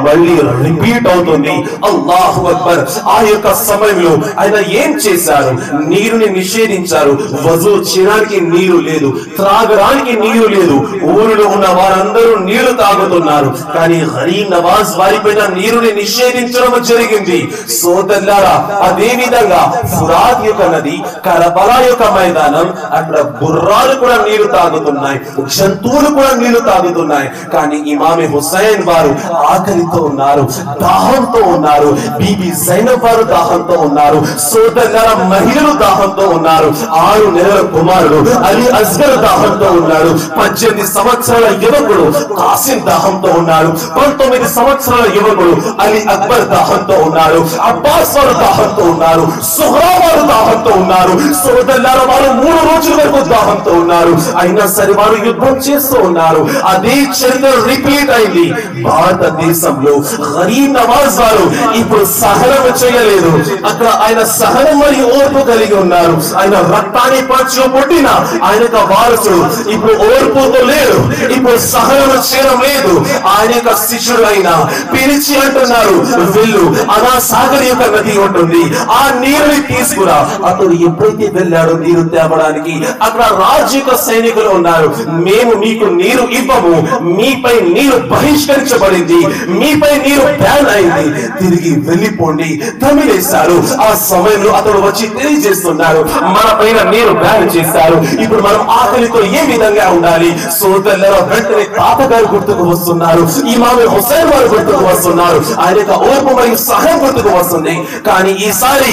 Speaker 3: మళ్ళీ రిపీట్ అవుతుంది। అల్లాహు అక్బర్। ఆ యొక్క సమయంలో ఆయన ఏం చేశారు? నీరుని నిషేధించారు। వజూ చేయడానికి నీరు లేదు, త్రాగడానికి నీరు లేదు, ఊరిలో ఉన్న వారందరూ నీరు తాగుతున్నారు, కానీ గరీబ్ నవాజ్ వారిపైన నీరుని నిషేధించడం జరిగింది। సోదరులారా, అదే విధంగా ఫురాత్ యొక్క నది, కర్బలా యొక్క మైదానం, అక్కడ గుర్రాలు నీరు తాగుతున్నాయి, జంతువులు కూడా నీళ్లు తాగుతున్నాయి, కానీ ఇమామే హుసైన్ వారు ఆకలితో ఉన్నారు, దాహంతో ఉన్నారు। బీబీ జైనబ్ వారు దాహంతో ఉన్నారు। సోదరులారా, మహిళలు దాహంతో ఉన్నారు। 6 నెలల కుమారుడు అలీ అస్గర్ దాహంతో ఉన్నాడు। 18 సంవత్సరాల యువకుడు కాసిం దాహంతో ఉన్నాడు। 19 సంవత్సరాల యువకుడు అలీ అక్బర్ దాహంతో ఉన్నాడు। అబ్బాస్ వారు దాహంతో ఉన్నారు, సుహ్రా వారు దాహంతో ఉన్నారు। సోదరులారా, వారు 3 రోజుల వరకు దాహంతో ఉన్నారు। ఉన్నారు. అయినా సరే వారు యుద్ధం చేస్తూ ఉన్నారు. అదే చరిత్ర రిపీట్ అయింది. భారతదేశంలో గరీబ్ నవాజ్ గారు ఇప్పుడు సహనం చేయలేదు. అక్కడ ఆయన సహనం మరియు ఓర్పు కలిగి ఉన్నారు. ఆయన రక్తాన్ని పంచులో పుట్టిన ఆయనకు వారసుడు ఇప్పుడు ఓర్పుతో లేరు, ఇప్పుడు సహనం చేయడం లేదు. ఆయన యొక్క శిష్యుడు అయినా పిలిచి అంటున్నారు, వెళ్ళు అనా సాగర్ యొక్క నది ఉంటుంది, ఆ నీరుని తీసుకురా. అతడు ఎప్పుడైతే వెళ్ళాడో నీరు తేవడానికి అక్కడ రాజు యొక్క సైనికులు ఉన్నారు. మేము మీకు నీరు ఇవ్వము, మీపై నీరు బహిష్కరించబడింది, మీపై నీరు బ్యాన్ అయింది, తిరిగి వెళ్ళిపోండి తమిళేశారు. ఆ సమయంలో అతడు వచ్చి తెలియజేస్తున్నారు, మన పైన నీరు బ్యాన్ చేశారు, ఇప్పుడు మనం ఆకలితో ఏ విధంగా ఉండాలి. సోదరుల వెంటనే తాతగారు గుర్తుకు వస్తున్నారు, ఇమామ్ హుసైన్ వారు గుర్తుకు వస్తున్నారు, ఆయన యొక్క ఓర్పు మరియు సహనం గుర్తుకు వస్తుంది. కానీ ఈసారి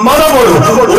Speaker 3: మనవడు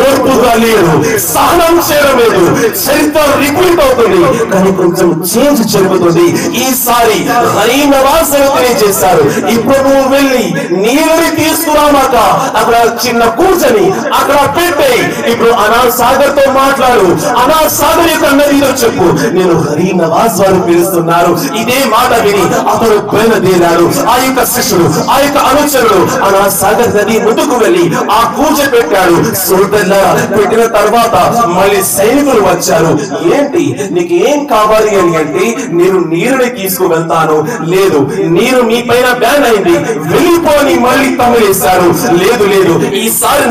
Speaker 3: ఓర్పుగా లేడు, సహనం చేయడం లేదు. చరిత్ర రిపీట్ అవుతుంది కానీ కొంచెం చేంజ్ జరుగుతుంది. ఈసారి గరీబ్ నవాజ్ తెలియజేశారు, ఇప్పుడు నువ్వు వెళ్ళి నీరుని తీసుకురామాక అక్కడ చిన్న కూర్చొని అక్కడ పెట్టే, ఇప్పుడు అనా సాగర్ తో మాట్లాడు, అనా సాగర్ యొక్క నదిలో చెప్పు, నేను గరీబ్ నవాజ్ వారు పిలుస్తున్నారు. ఇదే మాట విని అతడు బయలుదేరాడు. ఆ యొక్క శిష్యుడు, ఆ యొక్క అనుచరుడు అనా సాగర్ నది ముందుకు వెళ్ళి ఆ కూర్చ పెట్టాడు. సోదరులారా పెట్టిన తర్వాత మళ్ళీ సైనికులు వచ్చారు. ఏంటి నీకు ఏం కావాలి అని అంటే, నేను నీరుని తీసుకువెళ్తాను. లేదు, నీరు మీ పైన బ్యాన్ అయింది, వెళ్ళిపోని మళ్ళీ తమిళేశారు. లేదు లేదు, ఈసారి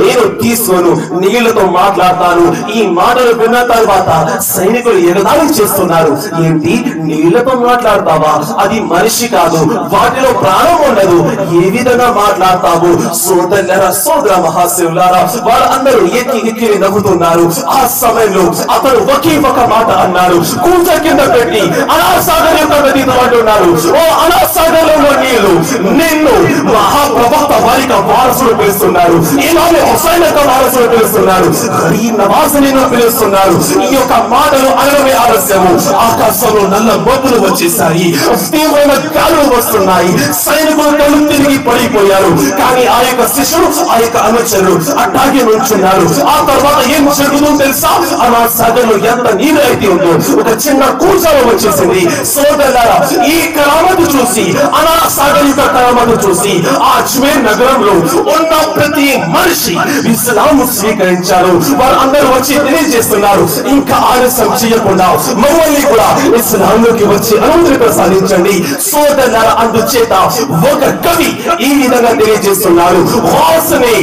Speaker 3: నేను తీసుకోను, నీళ్లతో మాట్లాడతాను. ఈ మాటలు విన్న తర్వాత సైనికులు ఎగతాళి చేస్తున్నారు. ఏంటి నీళ్లతో మాట్లాడతావా? అది మనిషి కాదు, వాటిలో ప్రాణం ఉండదు, ఏ విధంగా మాట్లాడతావు? సోదరులారా, సోదర మహాశివులారా, వాళ్ళందరూ ఎక్కి నవ్వుతున్నారు. ఆ సమయంలో అతడు ఒకే ఒక మాట అన్నాడు, కూర్చ కింద పెట్టి అనాసాగర్ యొక్క నదితో అంటున్నారు, ఓ అనాసాగర్ లో నీళ్లు నిన్ను మహాప్రవక్త వారిక వారసులు పిలుస్తున్నారు, ఇమామ్ హుసైన్ యొక్క వారసులు పిలుస్తున్నారు, గరీబ్ నవాజ్ నిన్ను పిలుస్తున్నారు. ఈ యొక్క మాటలు అనడమే ఆలస్యము. ఆకాశంలో నల్ల మబ్బులు వచ్చేసాయి, తీవ్రమైన గాలులు వస్తున్నాయి, సైనికులు కళ్ళు తిరిగి పడిపోయారు. కానీ ఆ యొక్క శిష్యుడు, ఆ యొక్క అనుచరుడు అట్టాగే నుంచున్నారు. ఆ తర్వాత ఏం జరుగుతుందో తెలుసా? అనా సాగర్ లో ఎంత నీరు అయితే ఉందో ఒక చిన్న కూర్చోలో వచ్చేసింది. సోదరులారా, ఈ కరామతు చూసి, అనా సాగర్ యొక్క కరామతు చూసి అజ్మీర్ నగరంలో ఉన్న ప్రతి మనిషి ఇస్లాం స్వీకరించారు. వారందరూ వచ్చి తెలియజేస్తున్నారు, ఇంకా ఆలస్యం చేయకుండా మమ్మల్ని కూడా ఇస్లాంలోకి వచ్చి అనుమతి ప్రసాదించండి. సోదరులారా, అందుచేత ఒక కవి ఈ విధంగా తెలియజేస్తున్నారు, వాసనే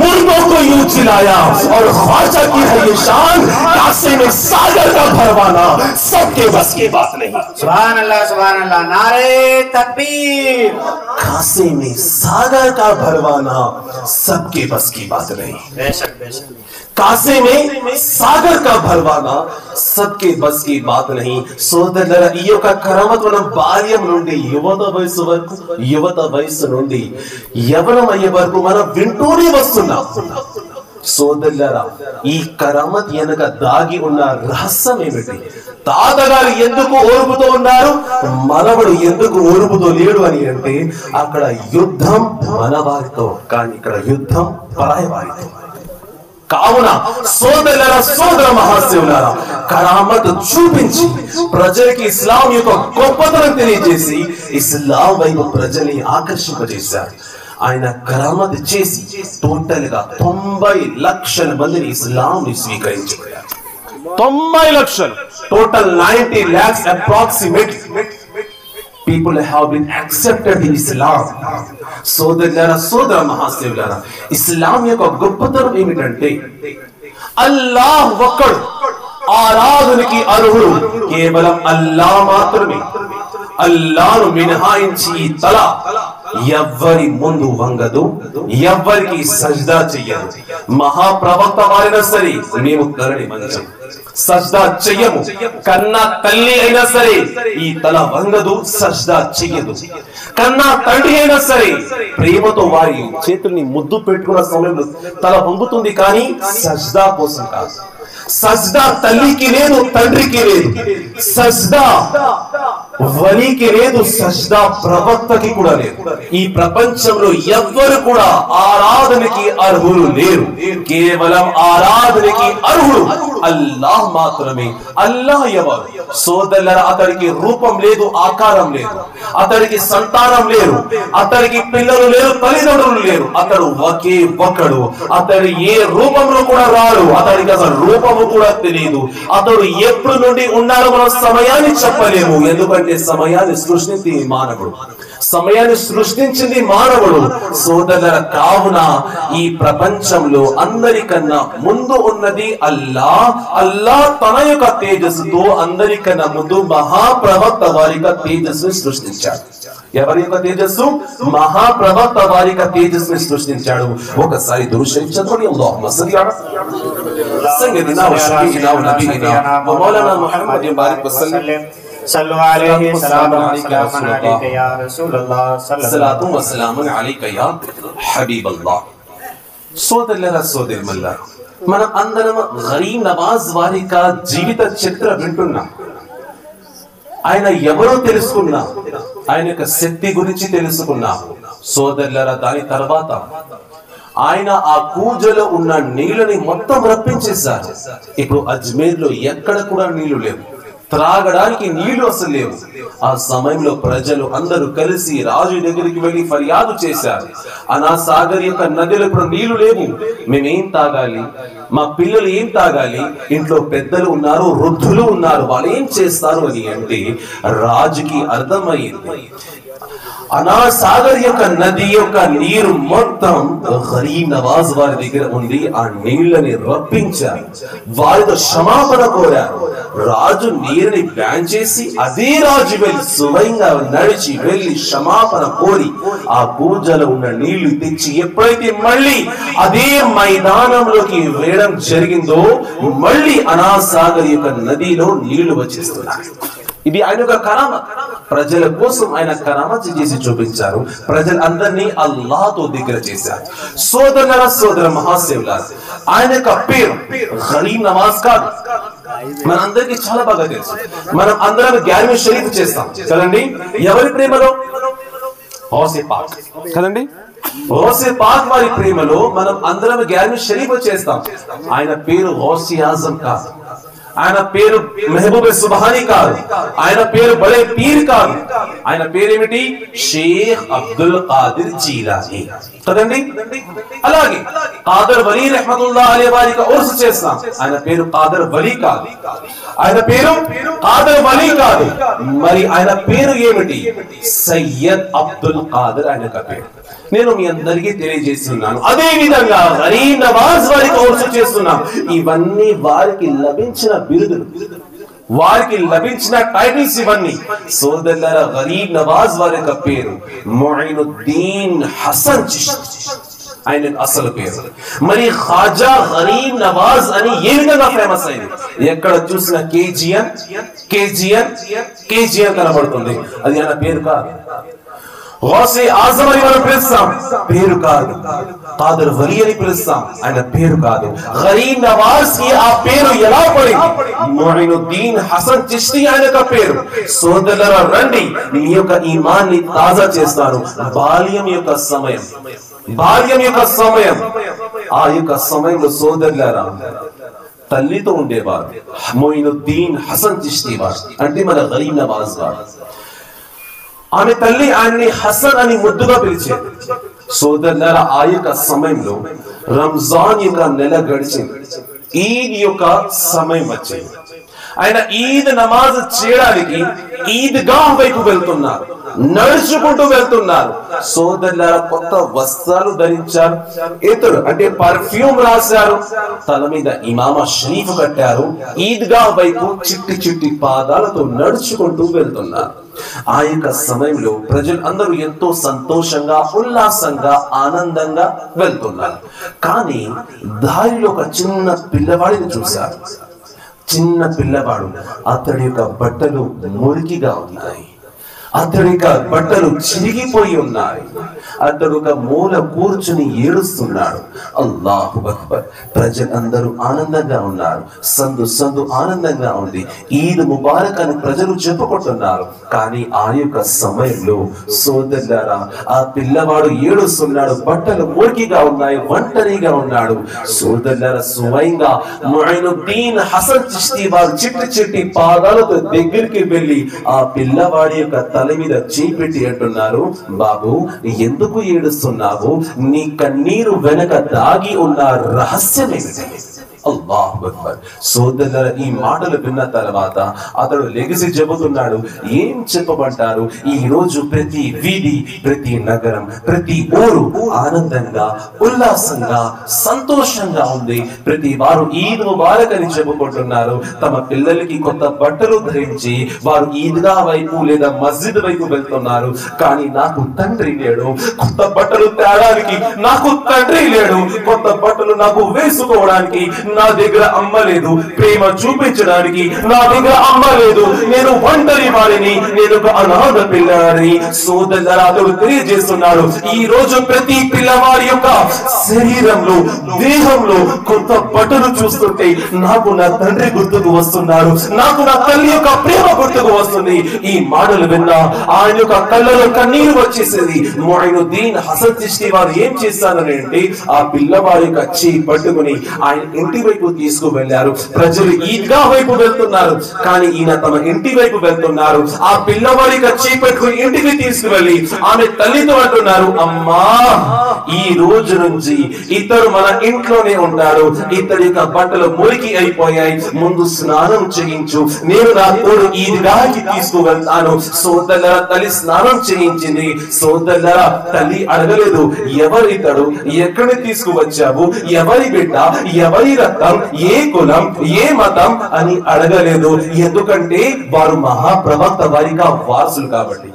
Speaker 3: मुर्दों को यूं चिल्लाया और ख्वाजा की है ये शान, कासे में सागर का भरवाना सबके बस की बात नहीं।
Speaker 1: सुभान अल्लाह, नारे तकबीर।
Speaker 3: कासे में सागर का भरवाना सबके बस की बात नहीं।
Speaker 1: बेशक बेशक,
Speaker 3: కాసే మే సాగర్ కా భర్వానా సబ్కే బస్ కి బాత్ నహీ. సోదరులారా, ఈ యొక్క కరామత్ మనం బాల్యం నుండి యువత వయసు నుండి యవనం అయ్యే వరకు మనం వింటూనే వస్తున్నాం. సోదరులారా, ఈ కరామత్ వెనక దాగి ఉన్న రహస్యం ఏమిటి? తాతగారు ఎందుకు ఓర్పుతో ఉన్నారు, మనవడు ఎందుకు ఓర్పుతో లేడు అని అంటే, అక్కడ యుద్ధం మన వారితో, కానీ ఇక్కడ యుద్ధం పరాయి వారితో. కావున సోదరులారా, సోదర మహాశివులారా, కరామత్ చూపించి ప్రజలకి ఇస్లాం యొక్క గొప్పతనం తెలియజేసి ఇస్లాం వైపు ప్రజల్ని ఆకర్షింపజేశారు. ఆయన కరామత్ చేసి టోటల్ గా 90 లక్షల మందిని ఇస్లాం ని స్వీకరించారు. 90 లక్షలు, total 90 lakhs approximate people have been accepted in Islam. సోదరులారా, సోదర మహాశివులారా, ఇస్లాం యొక్క గొప్పతనం ఏమిటంటే, అల్లాహ్ ఒక్కడు, ఆరాధనకి అర్హుడు కేవలం అల్లాహ్ మాత్రమే. అల్లాహ్ను మినహాయించి ఈ తల ఎవ్వరి ముందు వంగదు, ఎవ్వరికి సజ్దా చెయ్యదు. మహాప్రవక్త వారైనా సరే మేము కరణి మంచం సజ్దా చెయ్యము, కన్నా తల్లి అయినా సరే ఈ తల వంగదు, సజ్దా చెయ్యదు. కన్నా తండ్రి అయినా సరే ప్రేమతో వారి చేతుల్ని ముద్దు పెట్టుకున్న సమయంలో తల వంగుతుంది, కానీ సజ్దా కోసం కాదు. సజ్దా తల్లికి లేదు, తండ్రికి లేదు. సజ్దా వలీకి లేదు, సజ్దా ప్రవక్తకి కూడా లేదు. ఈ ప్రపంచంలో ఎవ్వరు కూడా ఆరాధనకి అర్హులు లేరు. కేవలం ఆరాధనకి అర్హుడు అల్లాహ్ మాత్రమే. అల్లాహ్ ఎవరు? సోదరులారా, అతడికి రూపం లేదు, ఆకారం లేదు, అతడికి సంతానం లేరు, అతడికి పిల్లలు లేరు, తల్లిదండ్రులు లేరు. అతడు ఒకే ఒక్కడు. అతడు ఏ రూపంలో కూడా రాడు, అతడికి అసలు రూపము కూడా తెలియదు. అతడు ఎప్పుడు నుండి ఉన్నాడో మనం సమయాన్ని చెప్పలేము. ఎందుకంటే సమయాన్ని సృష్టించింది మానవుడు, సమయాన్ని సృష్టించింది మానవుడు. సోదరుల కావున ఈ ప్రపంచంలో అందరికన్నా ముందు ఉన్నది అల్లాహ్. అల్లాహ్ తన యొక్క తేజస్సుతో అందరికన్నా ముందు మహాప్రవక్త వారి యొక్క తేజస్సుని సృష్టించాడు. ఎవరి యొక్క తేజస్సు? మహాప్రవక్త వారి యొక్క తేజస్సుని సృష్టించాడు. ఒకసారి దురూద్ షరీఫ్ చదవండి. అల్లాహుమ్మ సల్లి అలా సయ్యిదినా వ షఫీఇనా వ నబీయినా వ మౌలానా ముహమ్మద్ బారిక్ వసల్లం.
Speaker 1: सल्लु अलैहि सलाम अलैका या रसूलल्लाह
Speaker 3: सलातु व सलामुन अलैका या हबीबल्लाह. సోదరులారా, సోదరిమల్లారా, మనం అందరం గరీబ్ నవాజ్ వారి యొక్క జీవిత చరిత్ర వింటున్నాం. ఆయన ఎవరో తెలుసుకున్నాం, ఆయన యొక్క శక్తి గురించి తెలుసుకున్నాం. సోదరులారా, దాని తర్వాత ఆయన ఆ కూజలో ఉన్న నీళ్ళని మొత్తం రప్పించేశారు. ఇప్పుడు అజ్మీర్ లో ఎక్కడ కూడా నీళ్లు లేవు, త్రాగడానికి నీళ్లు అసలు లేవు. ఆ సమయంలో ప్రజలు అందరూ కలిసి రాజు దగ్గరికి వెళ్లి ఫర్యాదు చేశారు. అనా సాగర్ యొక్క నదిలో ఇప్పుడు నీళ్లు లేవు, మేమేం తాగాలి, మా పిల్లలు ఏం తాగాలి, ఇంట్లో పెద్దలు ఉన్నారు, వృద్ధులు ఉన్నారు, వాళ్ళు ఏం చేస్తారు అని అంటే రాజుకి అర్థమైంది. అనా సాగర్ యొక్క నది యొక్క నీరు మొత్తం గరీబ్ నవాజ్ వారి దగ్గర ఉంది. ఆ నీళ్ళని రప్పించారు, వారితో క్షమాపణ కోరారు. రాజు నీరుని బ్యాన్ చేసి అదే రాజు వెళ్ళి స్వయంగా నడిచి వెళ్ళి క్షమాపణ కోరి ఆ కూజలో ఉన్న నీళ్లు తెచ్చి ఎప్పుడైతే మళ్ళీ అదే మైదానంలోకి వేయడం జరిగిందో మళ్ళీ అనా సాగర్ యొక్క నదిలో నీళ్లు వచ్చేస్తున్నాయి. ఇది ఆయన యొక్క కరామత్. ప్రజల కోసం ఆయన కరామత్ చేసి చూపించారు. ప్రజలందరినీ అల్లాహ్తో దగ్గర చేశారు. సోదరులారా, సోదర మహాశివులారా, ఆయన యొక్క పేరు గరీబ్ నవాజ్ కాదు. మనందరికీ చాలా బాగా తెలుసు. మనం అందరం గ్యారమీ షరీఫ్ చేస్తాం కదండి. ఎవరి ప్రేమలో? గౌసే పాక్ కదండి. గౌసే పాక్ వారి ప్రేమలో మనం అందరం గ్యారమీ షరీఫ్ చేస్తాం. ఆయన పేరు గౌసే ఆజం కాదు, ఆయన పేరు మెహబూబ్ సుబ్హానీ కాదు, ఆయన పేరు బడే పీర్ కాదు. ఆయన పేరేమిటి? షేఖ్ అబ్దుల్ ఖాదిర్ జీలానీ కదండి. అలాగే ఖాదర్ వలీ రహ్మతుల్లాహ్ అలైహి వారికి ఉర్స్ చేస్తాం. ఆయన పేరు ఖాదర్ వలీ కాదు, ఆయన పేరు ఖాదర్ వలీ కాదు. మరి ఆయన పేరు ఏమిటి? సయ్యద్ అబ్దుల్ ఖాదర్ ఆయన పేరు. నేను మీ అందరికీ తెలియజేస్తున్నాను. అదే విధంగా గరీబ్ నవాజ్ వారికి ఉర్స్ చేస్తున్నాం. ఇవన్నీ వారికి లభించిన బిరుదులు, వారికి లభించిన టైటిల్స్ ఇవన్నీ. సోదరులారా, గరీబ్ నవాజ్ వారి యొక్క పేరు ముయినుద్దీన్ హసన్ చిష్తి, ఆయన అసలు పేరు. మరి ఖాజా గరీబ్ నవాజ్ అని ఏ విధంగా ఫేమస్ అయింది? ఎక్కడ చూసిన కేజీఎన్ కేజీఎన్ కేజీఎన్ కనబడుతుంది. అది ఆయన పేరు కాదు. గౌసే ఆజం అని మనం పిలుస్తాం, పేరు కాదు. ఖాదర్ వలీ అని పిలుస్తాం, ఆయన పేరు కాదు. గరీబ్ నవాజ్ కి ఆ పేరు ఎలా పడింది? ముయినుద్దీన్ హసన్ చిష్తి ఆయన యొక్క పేరు. సోదరులారా, రండి మీ యొక్క ఈమాన్ని తాజా చేస్తాను. బాల్యం యొక్క సమయం, బాల్యం యొక్క సమయం, ఆ యొక్క సమయంలో సోదరులారా తల్లితో ఉండేవారు. ముయినుద్దీన్ హసన్ చిష్తి వారు అంటే మన గరీబ్ నవాజ్ వారు. ఆమె తల్లి ఆయన్ని హసన్ అని ముద్దుగా పిలిచేది. సోదరులారా, ఆ యొక్క సమయంలో రంజాన్ యొక్క నెల గడిచింది, ఈద్ యొక్క సమయం వచ్చింది. ఆయన ఈద్ నమాజ్ చేయడానికి ఈద్గాహ్ వైపు వెళ్తున్నారు, నడుచుకుంటూ వెళ్తున్నారు. సోదరులారా, కొత్త వస్త్రాలు ధరించారు, ఇతరు అంటే పర్ఫ్యూమ్ రాశారు, తల మీద ఇమామా షరీఫ్ కట్టారు. ఈద్గాహ్ వైపు చిట్టి చిట్టి పాదాలతో నడుచుకుంటూ వెళ్తున్నారు. ఆ యొక్క సమయంలో ప్రజలు అందరూ ఎంతో సంతోషంగా, ఉల్లాసంగా, ఆనందంగా వెళ్తున్నారు. కానీ దారిలో ఒక చిన్న పిల్లవాడిని చూశారు. చిన్న పిల్లవాడు, అతడి యొక్క బట్టలు మురికిగా ఉన్నాయి, అతడి యొక్క బట్టలు చిరిగిపోయి ఉన్నాయి. అతడు ఒక మూల కూర్చుని ఏడుస్తున్నాడు. అల్లాహు అక్బర్. ప్రజలందరూ ఆనందంగా ఉన్నారు. సందు ఆనందంగా ఉంది. ఈద్ ముబారక్ అని ప్రజలు చెప్పుకుంటున్నారు. కానీ ఆ యొక్క సమయంలో సోదరులారా, ఆ పిల్లవాడు ఏడుస్తున్నాడు. బట్టలు మురికిగా ఉన్నాయి, ఒంటరిగా ఉన్నాడు. సోదరులారా, స్వయంగా ముయినుద్దీన్ హసన్ చిష్తి వారు చిట్టి పాదాలతో దగ్గరికి వెళ్ళి ఆ పిల్లవాడి యొక్క తల మీద చేపెట్టి అంటున్నారు, బాబు ఎందుకు ఏడుస్తున్నావు? నీ కన్నీరు వెనక దాగి ఉన్న రహస్యం ఏమిటి? అల్లాహు అక్బర్. సోదరుల ఈ మాటలు విన్న తర్వాత అతడు లెగిసి చెబుతున్నాడు, ఏం చెప్పమంటారు? ఈ రోజు ప్రతి వీధి, ప్రతి నగరం, ప్రతి ఊరు ఆనందంగా, ఉల్లాసంగా, సంతోషంగా ఉంది. ప్రతి వారు ఈద్ ముబారక్ అని చెప్పుకుంటున్నారు. తమ పిల్లలకి కొత్త బట్టలు ధరించి వారు ఈద్గా వైపు లేదా మస్జిద్ వైపు వెళ్తున్నారు. కానీ నాకు తండ్రి లేడు. కొత్త బట్టలు తేడానికి నాకు తండ్రి లేడు. కొత్త బట్టలు నాకు వేసుకోవడానికి నా దగ్గర అమ్మ లేదు. ప్రేమ చూపించడానికి నా దగ్గర అమ్మ లేదు. నేను ఒంటరి వాడిని, నేను ఒక అనాథ పిల్లని. సోదరులారా, అతడు తెలియజేస్తున్నాడు, ఈ రోజు ప్రతి పిల్లవాడి యొక్క శరీరంలో, దేహంలో కొత్త బట్టలు చూస్తుంటే నాకు నా తండ్రి గుర్తుకు వస్తున్నారు, నాకు నా తల్లి యొక్క ప్రేమ గుర్తుకు వస్తుంది. ఈ మాటలు విన్నా ఆయన యొక్క కళ్ళలో కన్నీరు వచ్చేసింది. ముయినుద్దీన్ హసన్ చిష్తి వారు ఏం చేస్తారని అంటే, ఆ పిల్లవాడి యొక్క చెయ్యి పట్టుకుని ఆయన ఇంటి వైపు తీసుకువెళ్లారు. ప్రజలు ఈద్గా వైపు వెళ్తున్నారు, కానీ ఈయన తమ ఇంటి వైపు వెళ్తున్నారు. ఆ పిల్లవాడి చెయ్యి పట్టుకుని ఇంటికి తీసుకువెళ్లి ఆమె తల్లితో అంటున్నారు, అమ్మా ఈ రోజు నుంచి ఇతడు మన ఇంట్లోనే ఉంటాడు. ఇతడి యొక్క బట్టలు మురికి అయిపోయాయి. ముందు స్నానం చేయించు, నేను నా తోడు ఈద్గాకి తీసుకువెళ్తాను. సోదరుల తల్లి స్నానం చేయించింది. సోదరుల తల్లి అడగలేదు, ఎవరితడు, ఎక్కడి తీసుకువచ్చావు, ఎవరి బిడ్డ, ఎవరి రక్తం, ఏ కులం, ఏ మతం అని అడగలేదు. ఎందుకంటే వారు మహాప్రవక్త వారిగా వారసులు కాబట్టి,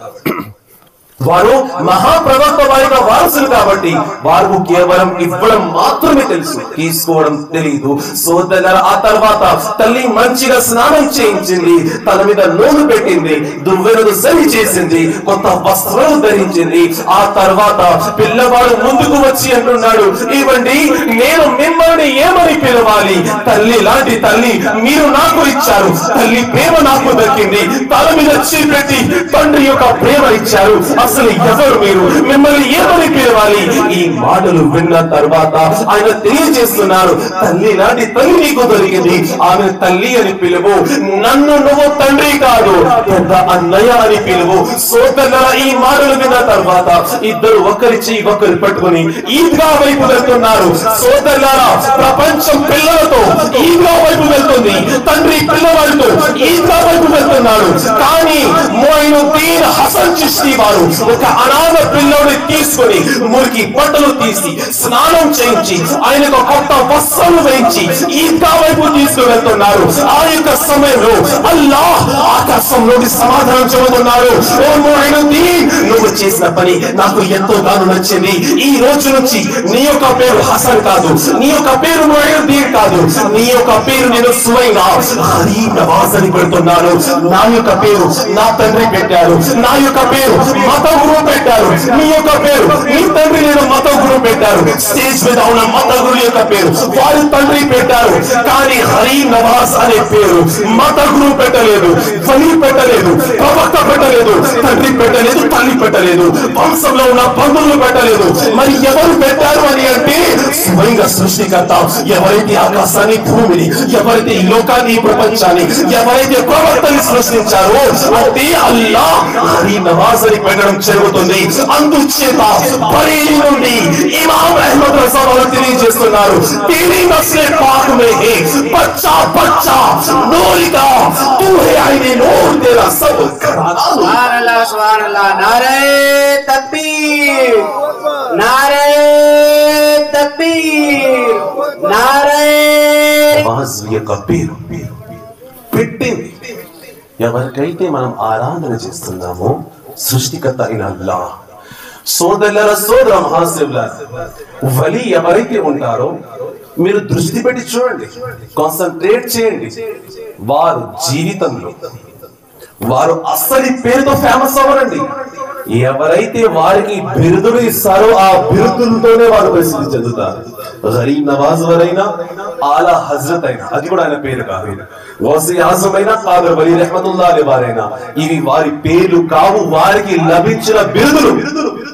Speaker 3: వారు మహాప్రవక్త వారిగా వారసులు కాబట్టి వారు కేవలం ఇవ్వడం మాత్రమే తెలుసు, తీసుకోవడం తెలియదు. సోదరుల ఆ తర్వాత తల్లి మంచిగా స్నానం చేయించింది, తల మీద నూనె పెట్టింది, దువ్వెనను సరి చేసింది, కొత్త వస్త్రాలు ధరించింది. ఆ తర్వాత పిల్లవాడు ముందుకు వచ్చి అంటున్నాడు, ఇవ్వండి, నేను మిమ్మల్ని ఏమని పిలవాలి? తల్లి లాంటి తల్లి మీరు నాకు ఇచ్చారు. తల్లి ప్రేమ నాకు దక్కింది. తల మీద చేపెట్టి తండ్రి యొక్క ప్రేమ ఇచ్చారు. అసలు ఎవరు మీరు? మిమ్మల్ని ఏమని పిలవాలి? ఈ మాటలు విన్న తర్వాత ఆయన తెలియజేస్తున్నారు, తల్లి లాంటి తల్లి నీకు దొరికింది, ఆమె తల్లి అని పిలువు. నన్ను నువ్వు తండ్రి కాదు, పెద్ద అన్నయ్య అని పిలువు. సోదరుల ఈ మాటలు విన్న తర్వాత ఇద్దరు ఒకరి చెయ్యి ఒకరు పట్టుకుని ఈద్గా వైపు వెళ్తున్నారు. సోదరులారా, ప్రపంచం పిల్లలతో ఈద్గా వైపు వెళ్తుంది, తండ్రి పిల్లవాడితో ఈద్గా వైపు వెళ్తున్నాడు. కానీ ముయినుద్దీన్ హసన్ చిష్తి వారు ఒక అనాథ పిల్లోని తీసుకొని మురికి బట్టలు తీసి స్నానం చేయించి ఆయనకు కొత్త వస్త్రాలు వేయించి ఈద్గా వైపు తీసుకువెళ్తున్నారు. ఆ యొక్క సమయంలో అల్లాహ్ ఆకాశంలోకి సమాధానం చెబుతున్నారు, ఓ ముయినుద్దీన్, నువ్వు చేసిన పని నాకు ఎంతోగానో నచ్చింది. ఈ రోజు నుంచి నీ యొక్క పేరు హసన్ కాదు, నీ యొక్క పేరు ముయినుద్దీన్ కాదు, నీ యొక్క పేరు నేను స్వయంగా గరీబ్ నవాజ్ అని పెడుతున్నాను. నా యొక్క పేరు నా తండ్రి పెట్టారు, నా యొక్క పేరు మత గురువు పెట్టారు, నీ యొక్క పేరు నీ తండ్రి నేను మత గురువు పెట్టారు. స్టేజ్ మీద ఉన్న మత గురువు యొక్క పేరు వారి తండ్రి పెట్టారు. కానీ గరీబ్ నవాజ్ అనే పేరు మత గురువు పెట్టలేదు, వలి పెట్టలేదు, ప్రవక్త పెట్టలేదు, తండ్రి పెట్టలేదు, తల్లి పెట్టలేదు, వంశంలో ఉన్న బంధువులు పెట్టలేదు. మరి ఎవరు పెట్టారు అని అంటే, స్వయంగా సృష్టికర్త ఎవరైతే ఆకాశాన్ని, భూమిని, ఎవరైతే ఈ లోకాన్ని, ప్రపంచాన్ని, ఎవరైతే ప్రవక్తని సృష్టించారో అంటే అల్లాహ్ గరీబ్ నవాజ్ అని పెట్టడం జరుగుతుంది. అందుచేత బరేలీ నుండి ఇమామ్ అహ్మద్ రజా వారు తెలియజేస్తున్నారు, तेरी नस्ल पाक में है बच्चा बच्चा नूर का, तू है आईने नूर, तेरा सब घराना।
Speaker 1: सुभान अल्लाह, नारे तकबीर, नारे तकबीर, नारे
Speaker 3: आवाज యొక్క పేరు పెట్టింది. ఎవరికైతే మనం ఆరాధన చేస్తున్నామో సృష్టికర్త అయిన అల్లాహ్. సోదరుల సోదర మహాశివుల వలి ఎవరైతే ఉంటారో మీరు దృష్టి పెట్టి చూడండి, కాన్సన్ట్రేట్ చేయండి. వారు జీవితంలో వారు అసలు పేరుతో ఫేమస్ అవ్వరండి. ఎవరైతే వారికి బిరుదులు ఇస్తారో ఆ బిరుదులతోనే వారు ప్రసిద్ధి చెందుతారు. గరీబ్ నవాజ్ వారైనా, ఆలా హజరత్ అయినా, అది కూడా ఆయన పేరు కాదు. గౌసే ఆజం అయినా, ఖాదర్ వలీ రహ్మతుల్లాహి అలైహి వారైనా, ఇవి వారి పేర్లు కావు, వారికి లభించిన బిరుదులు.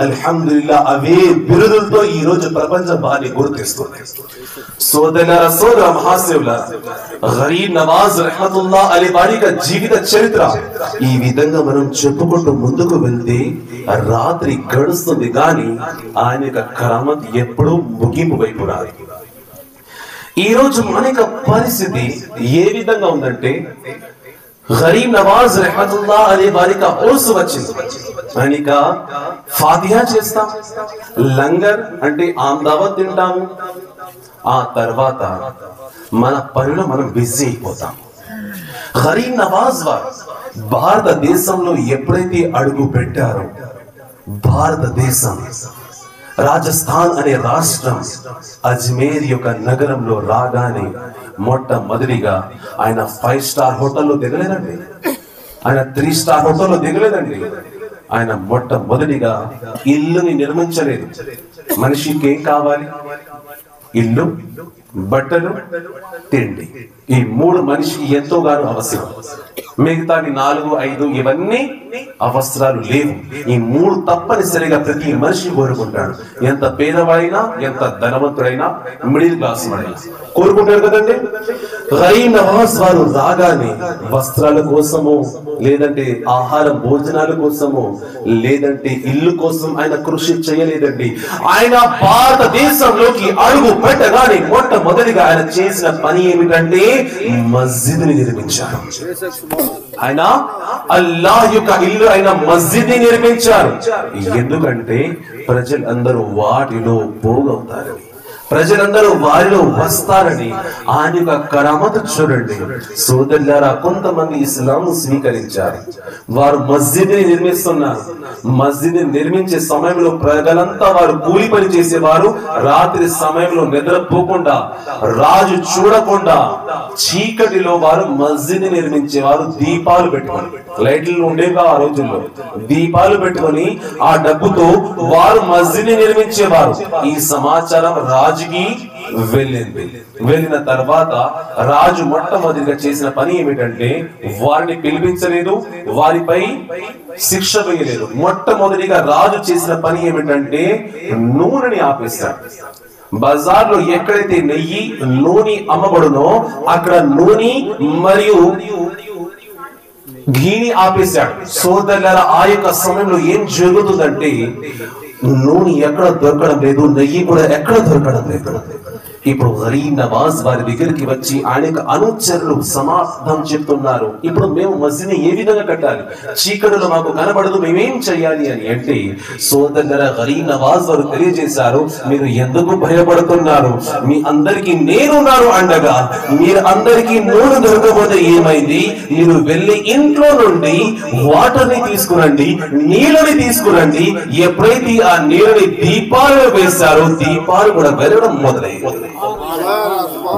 Speaker 3: అల్హమ్దులిల్లాహ్, అవే బిరుదులతో ఈ రోజు ప్రపంచం వారిని గుర్తిస్తుంది. సోదరులారా, సోదర మహాశివులారా, గరీబ్ నవాజ్ రహ్మతుల్లాహి అలైహి వారి జీవిత చరిత్ర ఈ విధంగా మనం చెప్పుకుంటూ ముందుకు వెళ్తే రాత్రి గడుస్తుంది కానీ ఆయన యొక్క కరామత్ ఎప్పుడూ ముగింపు వైపు రాదు. ఈ రోజు మన యొక్క పరిస్థితి ఏ విధంగా ఉందంటే, గరీబ్ నవాజ్ రహ్మతుల్లాహి అలైహి వారికి ఉర్స్ వచ్చింది, ఆయనక ఫాతిహా చేస్తాం, లంగర్ అంటే ఆమ్దావత్ తింటాము, ఆ తర్వాత మన పనిలో మనం బిజీ అయిపోతాం. గరీబ్ నవాజ్ వారు భారతదేశంలో ఎప్పుడైతే అడుగు పెట్టారో, భారతదేశం రాజస్థాన్ అనే రాష్ట్రం అజ్మేర్ యొక్క నగరంలో రాగానే మొట్టమొదటిగా ఆయన 5 స్టార్ హోటల్లో దిగలేదండి, ఆయన 3 స్టార్ హోటల్లో దిగలేదండి. ఆయన మొట్టమొదటిగా ఇల్లుని నిర్మించలేదు. మనిషికి ఏం కావాలి? ఇల్లు, బట్టలు, తిండి. ఈ 3 మనిషికి ఎంతోగానో అవసరం. మిగతాది 4, 5 ఇవన్నీ అవసరాలు లేవు. ఈ 3 తప్పనిసరిగా ప్రతి మనిషి కోరుకుంటాడు. ఎంత పేదవాడైనా, ఎంత ధనవంతుడైనా, మిడిల్ క్లాస్ వాడైనా కోరుకుంటారు కదండి. గరీబ్ నవాజ్ వారు రాగానే వస్త్రాల కోసమో, లేదంటే ఆహార భోజనాల కోసమో, లేదంటే ఇల్లు కోసం ఆయన కృషి చేయలేదండి. ఆయన భారతదేశంలోకి అడుగు పెట్టగానే మొట్టమొదటిగా ఆయన చేసిన పని ఏమిటంటే మస్జిద్ ని నిర్మించారు. ఆయన అల్లాహ్ యొక్క ఇల్లు అయిన మస్జిద్ ని నిర్మించారు. ఎందుకంటే ప్రజలందరూ వాటిలో పోగవుతారని, ప్రజలందరూ వారిలో వస్తారని ఆయన యొక్క కరామత్ చూడండి. సోదరులారా, కొంతమంది ఇస్లాం స్వీకరించారు, వారు మస్జిద్ ని నిర్మిస్తున్నారు. మస్జిద్ ని నిర్మించే సమయంలో ప్రజలంతా వారు కూలి పని చేసేవారు. రాత్రి సమయంలో నిద్రపోకుండా, రాజు చూడకుండా చీకటిలో వారు మస్జిద్ ని నిర్మించేవారు. దీపాలు పెట్టుకొని, లైట్లు ఉండేగా ఆ రోజుల్లో, దీపాలు పెట్టుకొని ఆ డబ్బుతో వారు మస్జిద్ ని నిర్మించేవారు. ఈ సమాచారం రాజుకి వెళ్ళింది. వెళ్ళిన తర్వాత రాజు మొట్టమొదటిగా చేసిన పని ఏమిటంటే వారిని పిలిపించలేదు, వారిపై శిక్ష వేయలేదు. మొట్టమొదటిగా రాజు చేసిన పని ఏమిటంటే నూనెని ఆపేశాడు. బజార్లో ఎక్కడైతే నెయ్యి, నూనె అమ్మబడునో అక్కడ నూనె మరియు ఘీని ఆపేశాడు. సోదరులారా, ఆ యొక్క సమయంలో ఏం జరుగుతుందంటే నూనె ఎక్కడ దొరకడం లేదు, నెయ్యి కూడా ఎక్కడ దొరకడం లేదు. ఇప్పుడు గరీబ్ నవాజ్ వారి దగ్గరికి వచ్చి ఆయన అనుచరులు సమాధానం చెప్తున్నారు, ఇప్పుడు మేము మస్జిద్ని ఏ విధంగా కట్టాలి, చీకటిలో మాకు కనబడదు, మేమేం చేయాలి అని అంటే, సోదరులారా, గరీబ్ నవాజ్ వారు తెలియజేశారు, మీరు ఎందుకు భయపడుతున్నారు, మీ అందరికీ నేనున్నాను అండగా. మీరు అందరికీ నూనె దొరకకపోతే ఏమైంది, మీరు వెళ్ళి ఇంట్లో నుండి వాటర్ ని తీసుకురండి, నీళ్ళని తీసుకురండి. ఎప్పుడైతే ఆ నీళ్ళని దీపాలు వేశారో దీపాలు కూడా వెలగడం మొదలయ్యింది.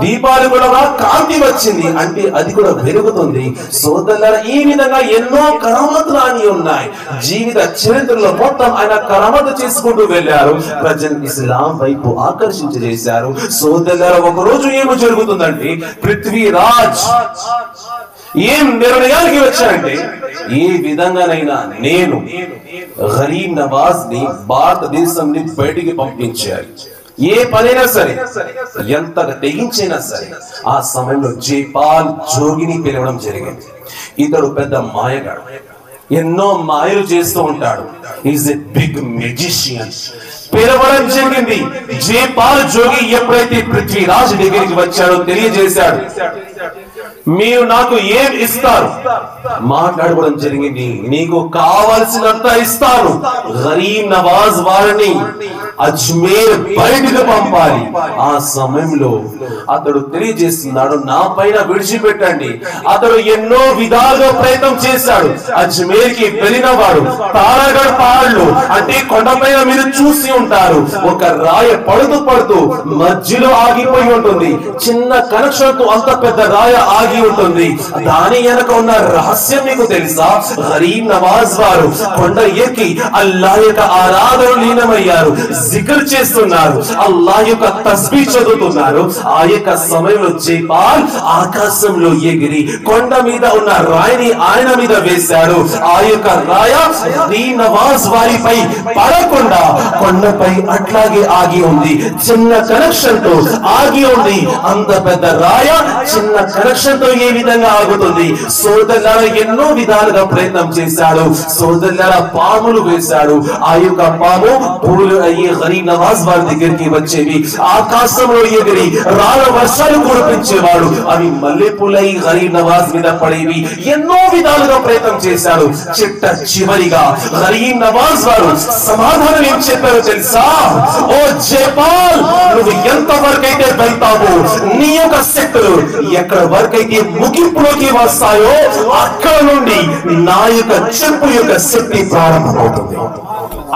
Speaker 3: దీపాలు కూడా కాంతి వచ్చింది అంటే అది కూడా వెలుగుతుంది. సోదరులారా, ఈ విధంగా ఎన్నో కరామతులు అని ఉన్నాయి. జీవిత చరిత్రలో మొత్తం ఆయన కరామతు చేసుకుంటూ వెళ్ళారు, ప్రజలు ఇస్లాం వైపు ఆకర్షించేశారు. సోదరులారా, ఒక రోజు ఏమో జరుగుతుందంటే పృథ్వీరాజ్ ఏం నిర్ణయానికి వచ్చారంటే, ఏ విధంగానైనా నేను గరీబ్ నవాజ్ ని భారతదేశం ని బయటికి పంపించాలి. ఏ పనైనా సరే, ఎంత తెగించైనా సరే. ఆ సమయంలో జైపాల్ జోగిని పిలవడం జరిగింది. ఇతడు పెద్ద మాయగాడు, ఎన్నో మాయలు చేస్తూ ఉంటాడు. Is a big magician. పిలవడం జరిగింది. జైపాల్ జోగి ఎప్పుడైతే పృథ్వీరాజ్ దగ్గరికి వచ్చాడో తెలియజేశాడు, మీరు నాకు ఏం ఇస్తారు, మాట్లాడుకోవడం జరిగింది. నీకు కావలసినంత ఇస్తాను. గరీబ్ నవాజ్ వారిని అజ్మేర్ బయటకు పంపాలి. ఆ సమయంలో అతడు తెలియజేస్తున్నాడు, నా పైన విడిచిపెట్టండి. అతడు ఎన్నో విధాలుగా ప్రయత్నం చేశాడు. అజ్మేర్ కి వెళ్ళిన వాడు తారాగఢ్ పహాడ్లు అంటే కొండపైన మీరు చూసి ఉంటారు, ఒక రాయ పడుతూ పడుతూ మధ్యలో ఆగిపోయి ఉంటుంది. చిన్న కనెక్షన్ తో అంత పెద్ద రాయ ఆగి ఆగి ఉంటుంది. దాని వెనక ఉన్న రహస్యం మీకు తెలుసా? గరీబ్ నవాజ్ వారు కొండ ఎక్కి అల్లాహ్ యొక్క ఆరాధన లీనమయ్యారు, జిక్ర్ చేస్తున్నారు, అల్లాహ్ యొక్క తస్బీహ్ చదువుతున్నారు. ఆ యొక్క సమయంలో జైపాల్ ఆకాశంలో ఎగిరి కొండ మీద ఉన్న రాయిని ఆయన మీద వేశాడు. ఆ యొక్క రాయ గరీబ్ నవాజ్ వారిపై పడకుండా కొండపై అట్లాగే ఆగి ఉంది. చిన్న కనెక్షన్ తో ఆగి ఉంది. అంత పెద్ద రాయ చిన్న కనెక్షన్ తో ఏ విధంగా ఆగుతుంది? సోదరులారా, ఎన్నో విధాలుగా ప్రయత్నం చేశాడు. సోదరులారా, పాములు వేశాడు. ఆ యొక్క పాము పూలు అయ్యి గరీబ్ నవాజ్ వారి దగ్గరికి వచ్చేవి. ఆకాశంలో ఎగిరి రాళ్ళ వర్షాలు కురిపించేవాడు. అవి మల్లెపూలై గరీబ్ నవాజ్ మీద పడేవి. ఎన్నో విధాలుగా ప్రయత్నం చేశాడు. చివరిగా గరీబ్ నవాజ్ వారు సమాధానం ఏం చెప్పారో తెలుసా? ఓ జైపాల్, నువ్వు ఎంత వరకైతే వెళ్తావో, నీ యొక్క శక్తులు ఎక్కడ వరకైతే ముగింపులోకి వస్తాయో అక్కడ నుండి నా యొక్క చెప్పు యొక్క శక్తి ప్రారంభమవుతుంది.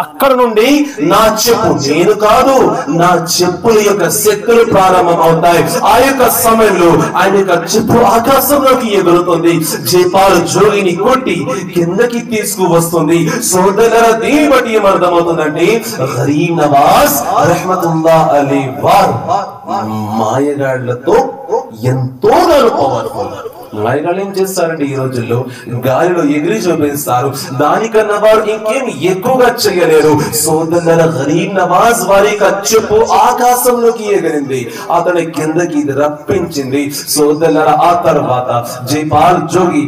Speaker 3: అక్కడ నుండి నా చెప్పు, నేను కాదు, నా చెప్పుల యొక్క శక్తులు ప్రారంభం అవుతాయి. ఆ యొక్క సమయంలో ఆయన యొక్క చెప్పు ఆకాశంలోకి ఎగురుతుంది. జైపాల్ జోగిని కొట్టి కిందకి తీసుకువస్తుంది. సోదరులారా, దీన్ని బట్టి ఏం అర్థమవుతుందంటే గరీబ్ నవాజ్ రహ్మతుల్లాహ్ అలైహి వారు మాయగాళ్లతో ఎంతో పవర్ఫుల్. మాయగాళ్ళు ఏం చేస్తారంటే ఈ రోజుల్లో గాలిలో ఎగిరి చూపిస్తారు. దానికన్నా వారు ఇంకేం ఎక్కువగా చేయలేరు. సోదరుల గరీబ్ నవాజ్ వారి చెప్పు ఆకాశంలోకి ఎగిరింది, అతని కిందకి రప్పించింది. సోదరుల ఆ తర్వాత జైపాల్ జోగి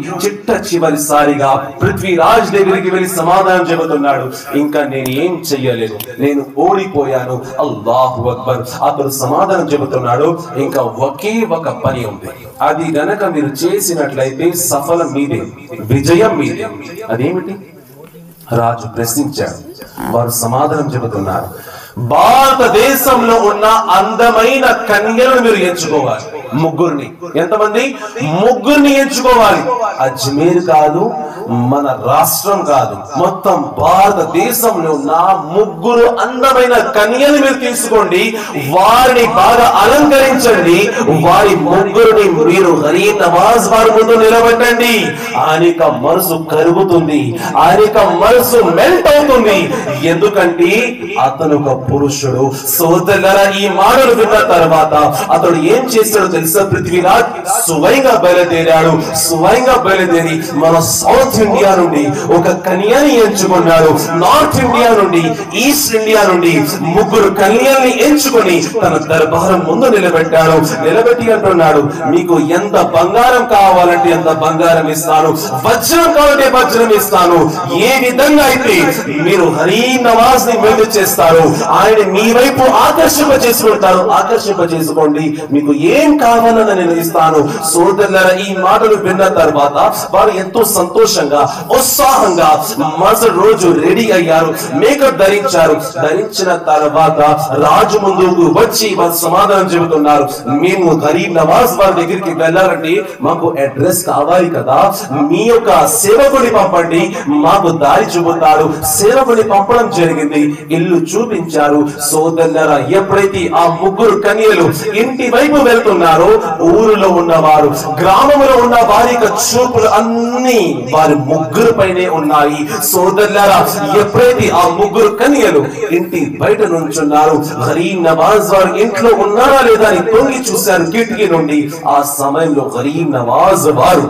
Speaker 3: చివరిసారిగా పృథ్వీరాజ్ దగ్గరికి వెళ్ళి సమాధానం చెబుతున్నాడు. ఇంకా నేను ఏం చెయ్యలేను, నేను ఓడిపోయాను. అల్లాహు అక్బర్. అతను సమాధానం చెబుతున్నాడు, ఇంకా ఒకే ఒక పని ఉంది, అది గనక మీరు చేసినట్లయితే సఫలం మీదే, విజయం మీదే. అదేమిటి? రాజు ప్రశ్నించాడు. వారు సమాధానం చెబుతున్నారు, భారతదేశంలో ఉన్న అందమైన కన్యలను మీరు ఎంచుకోవాలి. ముగ్గురిని. ఎంతమంది? ముగ్గురిని ఎంచుకోవాలి. అజ్మీర్ కాదు, మన రాష్ట్రం కాదు, మొత్తం భారతదేశంలో ఉన్న ముగ్గురు అందమైన కన్యలు మీరు తీసుకోండి, వారిని బాగా అలంకరించండి, వారి ముగ్గురిని మీరు గరీబ్ నవాజ్ వారి ముందు నిలబెట్టండి. ఆయనక మనసు కరుగుతుంది, ఆయనక మనసు మెల్ట్ అవుతుంది. ఎందుకంటే అతను ఒక పురుషుడు. సోదరులారా, ఈ మాటలు విన్న తర్వాత అతడు ఏం చేశాడో తెలుసా? పృథ్వీరాజ్ స్వయంగా బయలుదేరి మన సౌత్ ఇండియా నుండి ఒక కన్యని ఎంచుకున్నాడు. నార్త్ ఇండియా నుండి, ఈస్ట్ ఇండియా నుండి ముగ్గురు కన్యల్ని ఎంచుకొని తన దర్బారం ముందు నిలబెట్టాడు. నిలబెట్టి అంటున్నాడు, మీకు ఎంత బంగారం కావాలంటే ఎంత బంగారం ఇస్తాను, వజ్రం కావాలంటే వజ్రం ఇస్తాను. ఏ విధంగా అయితే మీరు గరీబ్ నవాజ్ ని మేలు చేస్తారు, ఆయన మీ వైపు ఆకర్షింపజేసుకోండి, మీకు ఏం కావాలని నేను ఇస్తాను. సోదరులారా, ఈ మాటలు విన్న తర్వాత వారు ఎంతో సంతోషంగా, ఉత్సాహంగా మరుసటి రోజు రెడీ అయ్యారు, మేకప్ ధరించారు. ధరించిన తర్వాత రాజు ముందుకు వచ్చి వారు సమాధానం చెబుతున్నారు, మేము గరీబ్ నవాజ్ వారి దగ్గరికి వెళ్ళాలంటే మాకు అడ్రస్ కావాలి కదా, మీ యొక్క సేవకుని పంపండి, మాకు దారి చూపుతారు. సేవకుని పంపడం జరిగింది, ఇల్లు చూపించారు. సోదరులారా, ఎప్పుడైతే ఆ ముగ్గురు కన్యలు ఇంటి వైపు వెళ్తున్నారో ఊరిలో ఉన్నవారు, గ్రామంలో ఉన్న వారి చూపులు అన్ని వారి ముగ్గురు పైనే ఉన్నాయి. సోదరులారా, ఎప్పుడైతే ఆ ముగ్గురు కన్యలు ఇంటి బయట నుంచున్నారు, గరీబ్ నవాజ్ వారు ఇంట్లో ఉన్నారా లేదా అని తొంగి చూశారు కిటికీ నుండి. ఆ సమయంలో గరీబ్ నవాజ్ వారు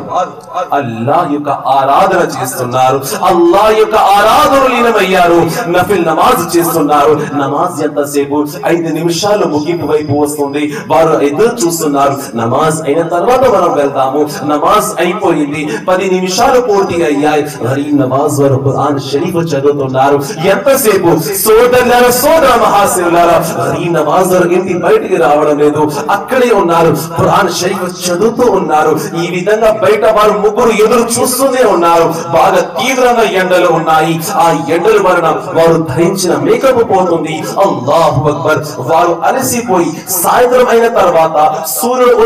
Speaker 3: అల్లాహ్ యొక్క ఆరాధన చేస్తున్నారు, అల్లాహ్ యొక్క ఆరాధన లీనమయ్యారు, నఫిల్ నమాజ్ చేస్తున్నారు. నమాజ్ ఎంతసేపు? 5 నిమిషాలు ముగింపు వైపు వస్తుంది. వారు ఎదురు చూస్తున్నారు, నమాజ్ అయిన తర్వాత మనం వెళ్తాము. నమాజ్ అయిపోయింది, 10 నిమిషాలు పూర్తి అయ్యాయి. గరీబ్ నవాజ్ వారు ఖురాన్ షరీఫ్ చదువుతున్నారు. ఎంతసేపు? సోదరులారా, సోదర మహాశివులారా, గరీబ్ నవాజ్ వారు ఇంటి బయటికి రావడం లేదు, అక్కడే ఉన్నారు, ఖురాన్ షరీఫ్ చదువుతూ ఉన్నారు. ఈ విధంగా బయట వారు ముగ్గురు ఎదురు చూస్తూనే ఉన్నారు. బాగా తీవ్రంగా ఎండలు ఉన్నాయి. ఆ ఎండల వలన వారు ధరించిన మేకప్ పోతుంది. అల్లాహు అక్బర్. వారు అలసిపోయి సాయంత్రం అయిన తర్వాత సూర్యుడు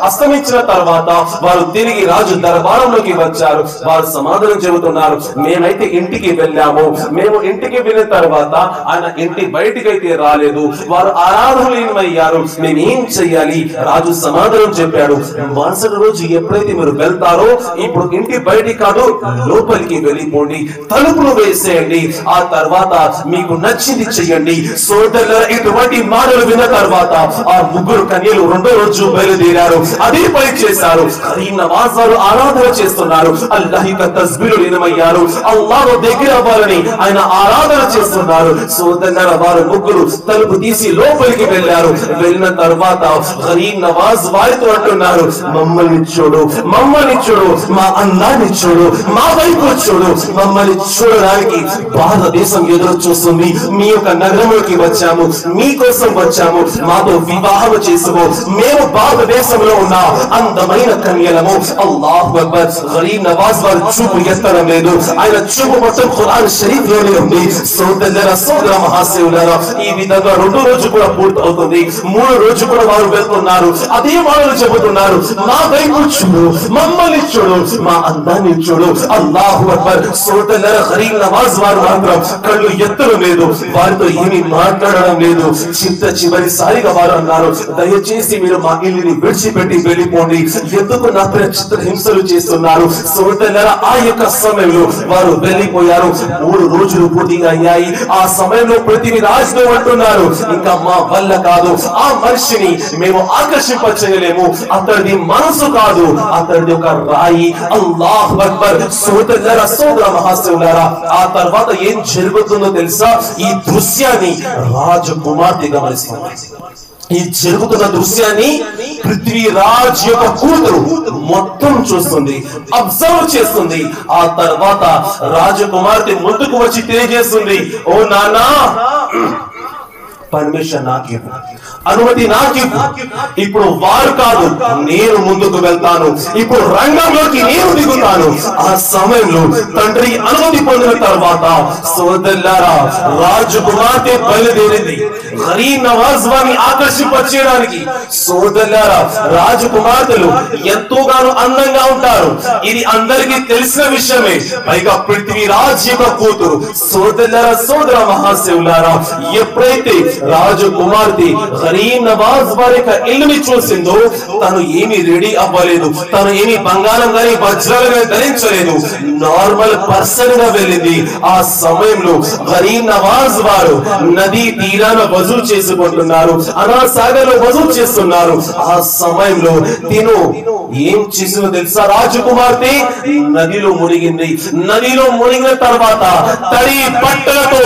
Speaker 3: అస్తమించిన తర్వాత వారు తిరిగి రాజు దర్బారంలోకి వచ్చారు. వారు సమాధానం చెబుతున్నారు, మేమైతే ఇంటికి వెళ్ళాము. మేము ఇంటికి వెళ్ళిన తర్వాత ఆయన ఇంటి బయటికి అయితే రాలేదు. వారు ఆరాధనలీనమయ్యారు. మేము ఏం చెయ్యాలి? రాజు సమాధానం చెప్పాడు, మరుసటి రోజు ఎప్పుడైతే మీరు వెళ్తారో ఇప్పుడు ఇంటి బయటికి కాదు, లోపలికి వెళ్ళిపోండి, తలుపులు వేసేయండి, ఆ తర్వాత మీకు నచ్చింది చెయ్యండి. సోదరుల ఇటువంటి మాటలు విన్న తర్వాత ఆ ముగ్గురు కన్యలు రెండో రోజు బయలుదేరారు. అదే పని చేశారు. కరీం నవాజ్ వారు ఆరాధన చేస్తున్నారు. అల్లాహ్ యొక్క తస్బీహులు లీనమయ్యారు. అల్లాహ్ దగ్గర అవ్వాలని ఆయన ఆరాధన చేస్తున్నారు. సోదరుల వారు ముగ్గురు తలుపు తీసి లోపలికి వెళ్ళారు. వెళ్ళిన తర్వాత కరీం నవాజ్ వారితో అంటున్నారు, మమ్మల్ని చూడు, మమ్మల్ని చూడు, మా అన్నాన్ని చూడు, మా వైపు చూడు, మమ్మల్ని చూడడానికి భారతదేశం ఎదురు చూస్తుంది. మీ యొక్క నగరంలోకి వచ్చాము, మీకోసం వచ్చాము, మాతో వివాహం చేసుకో. మేము భారతదేశంలో ఉన్న అందమైన కన్యలము. అల్లాహు అక్బర్. కరీం నవాజ్ వారు చూపు ఎత్తడం లేదు. ఆయన చూపు మొత్తం ఖురాన్ షరీఫ్ లోనే ఉంది. సోదర మహాశివులారా, ఈ విధంగా రెండో రోజు కూడా పూర్తి అవుతుంది. మూడో రోజు కూడా వారు వెళ్తున్నారు. అదే వాళ్ళు చెబుతున్నారు, మా వైపు చూడు, మమ్మల్ని చూడు, మా అందాన్ని చూడు. అల్లాహు అక్బర్. సోదర కరీం నవాజ్ వారు మాత్రం కళ్ళు ఎత్తడం లేదు, వారితో ఏమీ మాట్లాడడం లేదు. చివరిసారిగా వారు అన్నారు, దయచేసి మీరు మా ఇల్లుని విడిచిపెట్టి వెళ్ళిపోండి, ఎందుకు నా చిత్ర హింసలు చేస్తున్నారు? సోదరులారా, ఆ యొక్క సమయంలో వారు వెళ్ళిపోయారు. 3 రోజులు పూర్తిగా అయ్యాయి. ఆ సమయంలో పృథ్వీరాజుతో అంటున్నారు, ఇంకా మా వల్ల కాదు, ఆ మనిషిని మేము ఆకర్షింపచేయలేము, అతడిది మనసు కాదు, అతడిది ఒక రాయి. అల్లాహు అక్బర్. సోదరులారా, సోదర మహాశివులారా, ఆ తర్వాత ఏం జరుగుతుందో తెలుసా? ఈ దృశ్యాన్ని రాజకుమార్తె గమనిస్తుంది. ఈ జరుగుతున్న దృశ్యాన్ని పృథ్వీరాజ్ యొక్క కూతురు మొత్తం చూస్తుంది, అబ్జర్వ్ చేస్తుంది. ఆ తర్వాత రాజకుమార్తె ముందుకు వచ్చి తెలియజేస్తుంది, ఓ నాన్నా, పర్మిషన్ నాకు, అనుమతి నాకు. ఇప్పుడు వారు కాదు, నేను ముందుకు వెళ్తాను, ఇప్పుడు రంగంలోకి నేను దిగుతాను. ఆ సమయంలో తండ్రి అనుమతి పొందిన తర్వాత సోదరులారా, రాజకుమార్తె బయలుదేరింది కరీం నవాజ్ వారిని ఆకర్షింపచేయడానికి. సోదరులారా, రాజకుమార్తెలు ఎంతోగానో అందంగా ఉంటారు, ఇది అందరికీ తెలిసిన విషయమే. పైగా పృథ్వీరాజ్ యొక్క కూతురు. సోదరులారా, సోదర మహాశివులారా, ఎప్పుడైతే రాజకుమార్తె కరీం నవాజ్ వారి యొక్క ఇల్లుని చూసిందో, తను ఏమి రెడీ అవ్వలేదు, తను ఏమి బంగారం గాని వజ్రాలు గాని ధరించలేదు, నార్మల్ పర్సన్ గా వెళ్ళింది. ఆ సమయంలో కరీం నవాజ్ వారు నదీ తీరాన వజూ చేసుకుంటున్నారు, అనాసాగర్ లో వజూ చేస్తున్నారు. ఆ సమయంలో తిను ఏం చేసిందో తెలుసా? రాజకుమార్తె నదిలో మునిగింది. నదిలో మునిగిన తర్వాత తడి బట్టలతో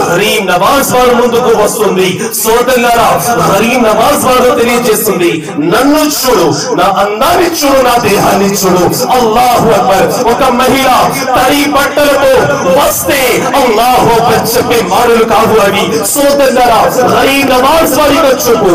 Speaker 3: కరీం నవాజ్ వారు ముందుకు వస్తుంది. సోదరులారా, కరీం నవాజ్ వారు తెలియజేస్తుంది, నన్ను చూడు, నా అందాన్ని చూడు, నా దేహాన్ని చూడు. అల్లాహు అక్బర్. ఒక మహిళ తడి బట్టలతో వస్తే అల్లాహు అక్బర్ చెప్పే మాటలు కాదు అవి. సోదరులారా, కరీం నవాజ్ వారి చూపు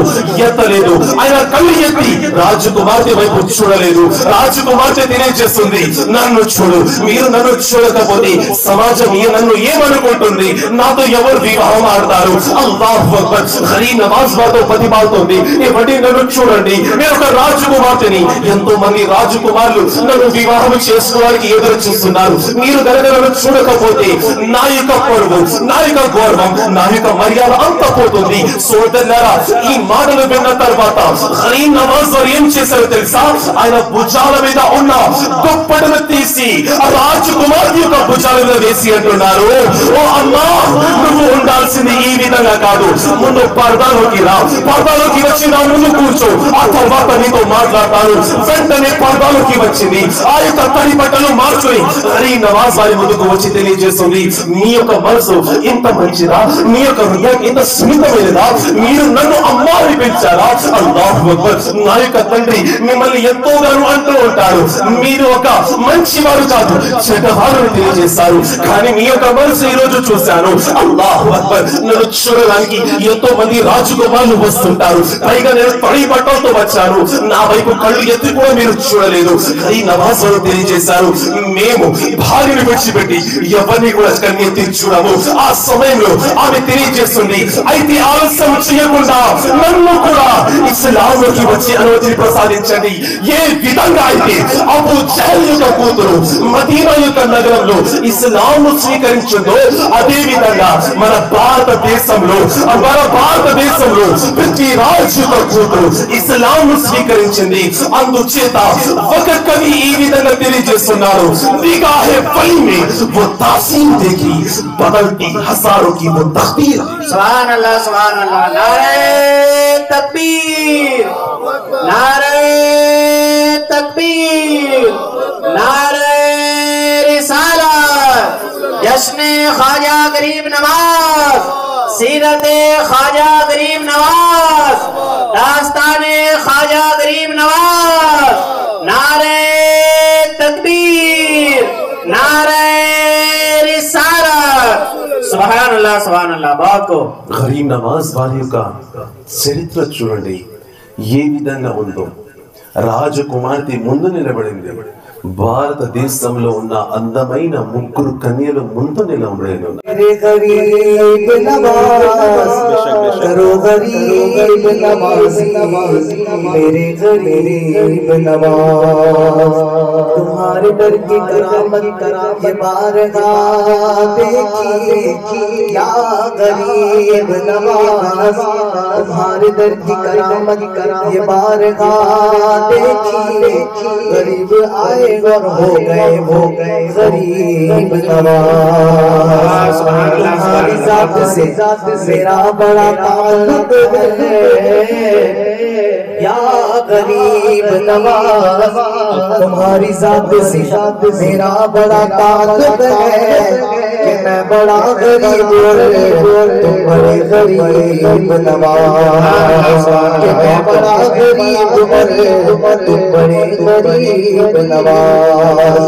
Speaker 3: ఎత్తలేదు. ఆయన కళ్ళు ఎత్తి రాజకుమార్తె వైపు చూడలేదు. రాజకుమార్తె తెలియజేస్తుంది, నన్ను చూడు, మీరు నన్ను చూడకపోతే సమాజం నన్ను ఏమనుకుంటుంది, నాతో ఎవరు వివాహం ఆడతారు? అల్లాహు అక్బర్. కరీం నవాజ్ వారితో ప్రతిపాదుతుంది, ఇవ్వండి, నన్ను చూడండి, నేను ఒక రాజకుమార్తెని. ఎంతో మంది రాజకుమారులు నన్ను వివాహం చేసుకోవడానికి ఎదురు చూస్తున్నారు. మీరు కనుక నన్ను చూడకపోతే నా యొక్క పరువు, నా యొక్క గౌరవం, నా యొక్క మర్యాద అంతా పోతుంది. సోదరులారా, ఈ మాటలు విన్న తర్వాత కరీం నవాజ్ వారు ఏం చేశారో తెలుసా? ఆయన భుజాల మీద ఉన్న దుప్పటను తీసి రాజకుమార్తె యొక్క భుజాల మీద వేసి అంటున్నారు, ఓ అమ్మా, నువ్వు ఉండాల్సింది ఈ విధంగా కాదు, ముందు పర్దాలోకి రా, పర్దాలోకి వచ్చి నా ముందు కూర్చో, ఆ తర్వాత నీతో మాట్లాడతాను. వెంటనే పర్దాలోకి వచ్చింది. ఆ యొక్క తడి బట్టలు మార్చుని కరీం నవాజ్ వారి ముందుకు వచ్చి తెలియజేస్తుంది, మీ యొక్క మనసు ఇంత మంచిదా, మీ యొక్క హృదయం ఇంత సున్నితమైనదా, మీరు నన్ను అమ్మాని పిలిచారా? అల్లాహు అక్బర్. నా యొక్క తండ్రి మిమ్మల్ని ఎంతో సోదరు అంటూ ఉంటారు, మీరు ఒక మంచివారు కాదు, చెడ్డవారు తెలియజేస్తారు. కానీ మీ యొక్క మనసు ఈ రోజు చూశాను, అల్లాహు అక్బర్, నన్ను చూడడానికి ఎంతో మంది రాజకుమారులు వస్తుంటారు, పైగా నేను తడి బట్టలతో వచ్చాను, నా వైపు కళ్ళు ఎత్తి కూడా మీరు చూడలేదు. ఈ నవాజ్ వారు తెలియజేశారు, మేము భార్యను విడిచిపెట్టి ఎవరిని కూడా కన్నెత్తి చూడము. ఆ సమయంలో ఆమె తెలియజేస్తుంది, అయితే ఆలస్యం చేయకుండా నన్ను కూడా ఇస్లాంలోకి వచ్చి అనుమతిని ప్రసాదించండి. ఏ విధంగా అయితే అబూ జహల్ యొక్క కూతురు మదీనా యొక్క నగరంలో ఇస్లాంను స్వీకరించిందో, అదే విధంగా మన భారతదేశంలో పృథ్వీరాజ్ యొక్క కూతురు ఇస్లాంను స్వీకరించింది. అందుచేత ఒక కవి ఈ విధంగా తెలియజేస్తున్నారు, నిగాహే వలీ में वो तासीम देखी बदलती हजारों की वो तकदीर.
Speaker 1: सुभान अल्लाह, सुभान अल्लाह. नारे तकबीर, नारे तकबीर, नारे रिसालत. जश्न ख्वाजा गरीब नवाज, सीरत ख्वाजा गरीब नवाज, दास्तान ख्वाजा गरीब नवाज. नारे तकबीर, नारे रिसालत. सुभान अल्लाह, सुभान अल्लाह. बहुत को
Speaker 3: గరీబ్ నవాజ్ వారి యొక్క చరిత్ర చూడండి ఏ విధంగా ఉందో. రాజకుమార్తె ముందు నిలబడింది, భారతదేశంలో ఉన్న అందమైన ముగ్గురు కన్యలు ముందు నిలబడి
Speaker 5: गरीब नवाज करो गरीब नवाजी, मेरे गरीब नवाज. तुम्हारे दर की करामत ये बारगाह देखी या गरीब नवाज. तुम्हारे दर की करामत ये बारगाह देखी, गरीब आए और हो गए गरीब नवाज. तुम्हारी जात से मेरा बड़ा ताल्लुक है या गरीब नवाज. तुम्हारी जात से मेरा बड़ा ताल्लुक है कि मैं बड़ा गरीब तुम बड़े गरीब नवाज. कि मैं बड़ा गरीब तुम बड़े गरीब नवाज.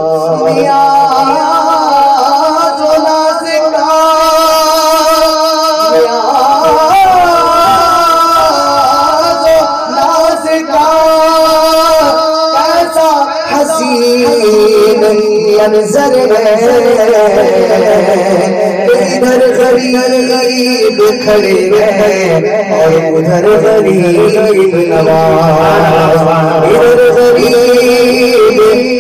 Speaker 5: मंजर है इधर गरीब खड़े हैं और उधर गरीब नवाज. इधर गरीब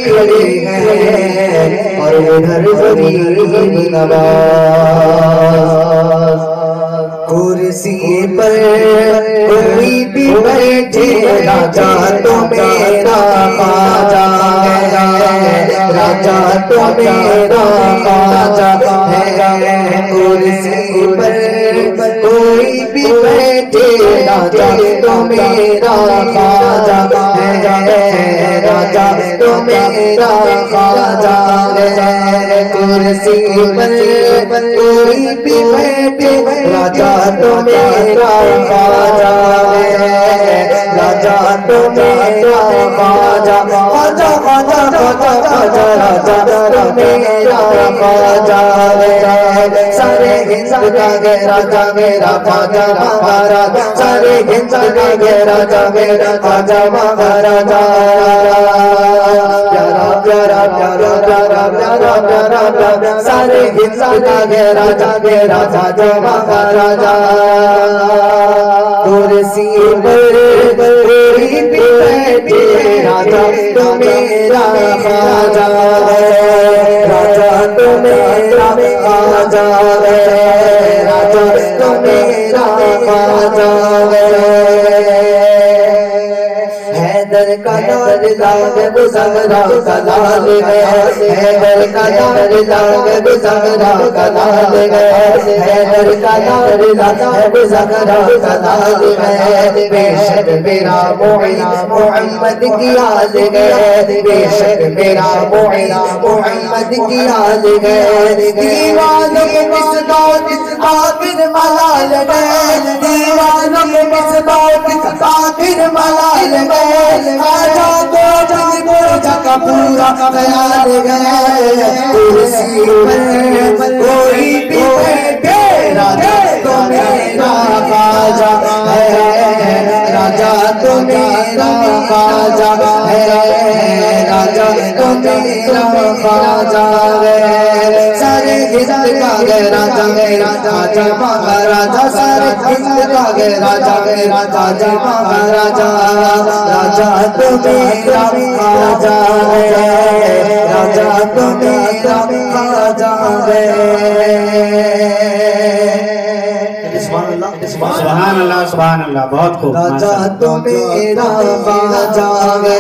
Speaker 5: खड़े हैं और उधर गरीब नवाज. कुर्सी पर कोई भी बैठे राजा तो मेरा ख्वाजा है, राजा तो मेरा ख्वाजा है. कुर्सी पर कोई भी बैठे राजा तो मेरा ख्वाजा है, राजा तो मेरा ख्वाजा है. कुर्सी पर कोई भी बैठे राजा तो मेरा ख्वाजा है, राजा तो मेरा ख्वाजा. ख्वाजा ख्वाजा ख्वाजा ख्वाजा राजा तो मेरा ख्वाजा है. सारे हिंद का गे राजा मेरा ख्वाजा महाराजा, सारे हिंद का गे राजा मेरा ख्वाजा महाराजा. प्यारा प्यारा प्यारा प्यारा प्यारा प्यारा प्यारा सारे हिंद का गे राजा मेरा ख्वाजा महाराजा. कुर्सी पर कोई भी बैठे राजा तो मेरा ख्वाजा है, राजा तो मेरा ख्वाजा है, राजा तो मेरा ख्वाजा है. हैदर का लाल लाल गुज़रा का लाल है, हैदर का लाल लाल गुज़रा का लाल है, हैदर का लाल लाल गुज़रा का लाल है. बेशक मेरा मोइन मोहम्मद की याद है, बेशक मेरा मोइन मोहम्मद की याद है. दीवानों के मिसदाद आखिर मलाल है, दीवानों के मिसदाद आखिर मलाल है. आजा तो کا پورا خیال ہے کرسی پر کوئی بھی بیٹھے راجا تو میرا خواجہ ہے راجا تو میرا خواجہ ہے راجا تو میرا خواجہ ہے سارے ہند کا گئے راجا میرا خواجہ مہاراجا سارے ہند کا گئے راجا میرا خواجہ مہاراجا راجا تو میرا خواجہ ہے راجا تو میرا خواجہ ہے
Speaker 1: سبحان اللہ سبحان اللہ بہت خوب
Speaker 5: راجا تو میرا خواجہ ہے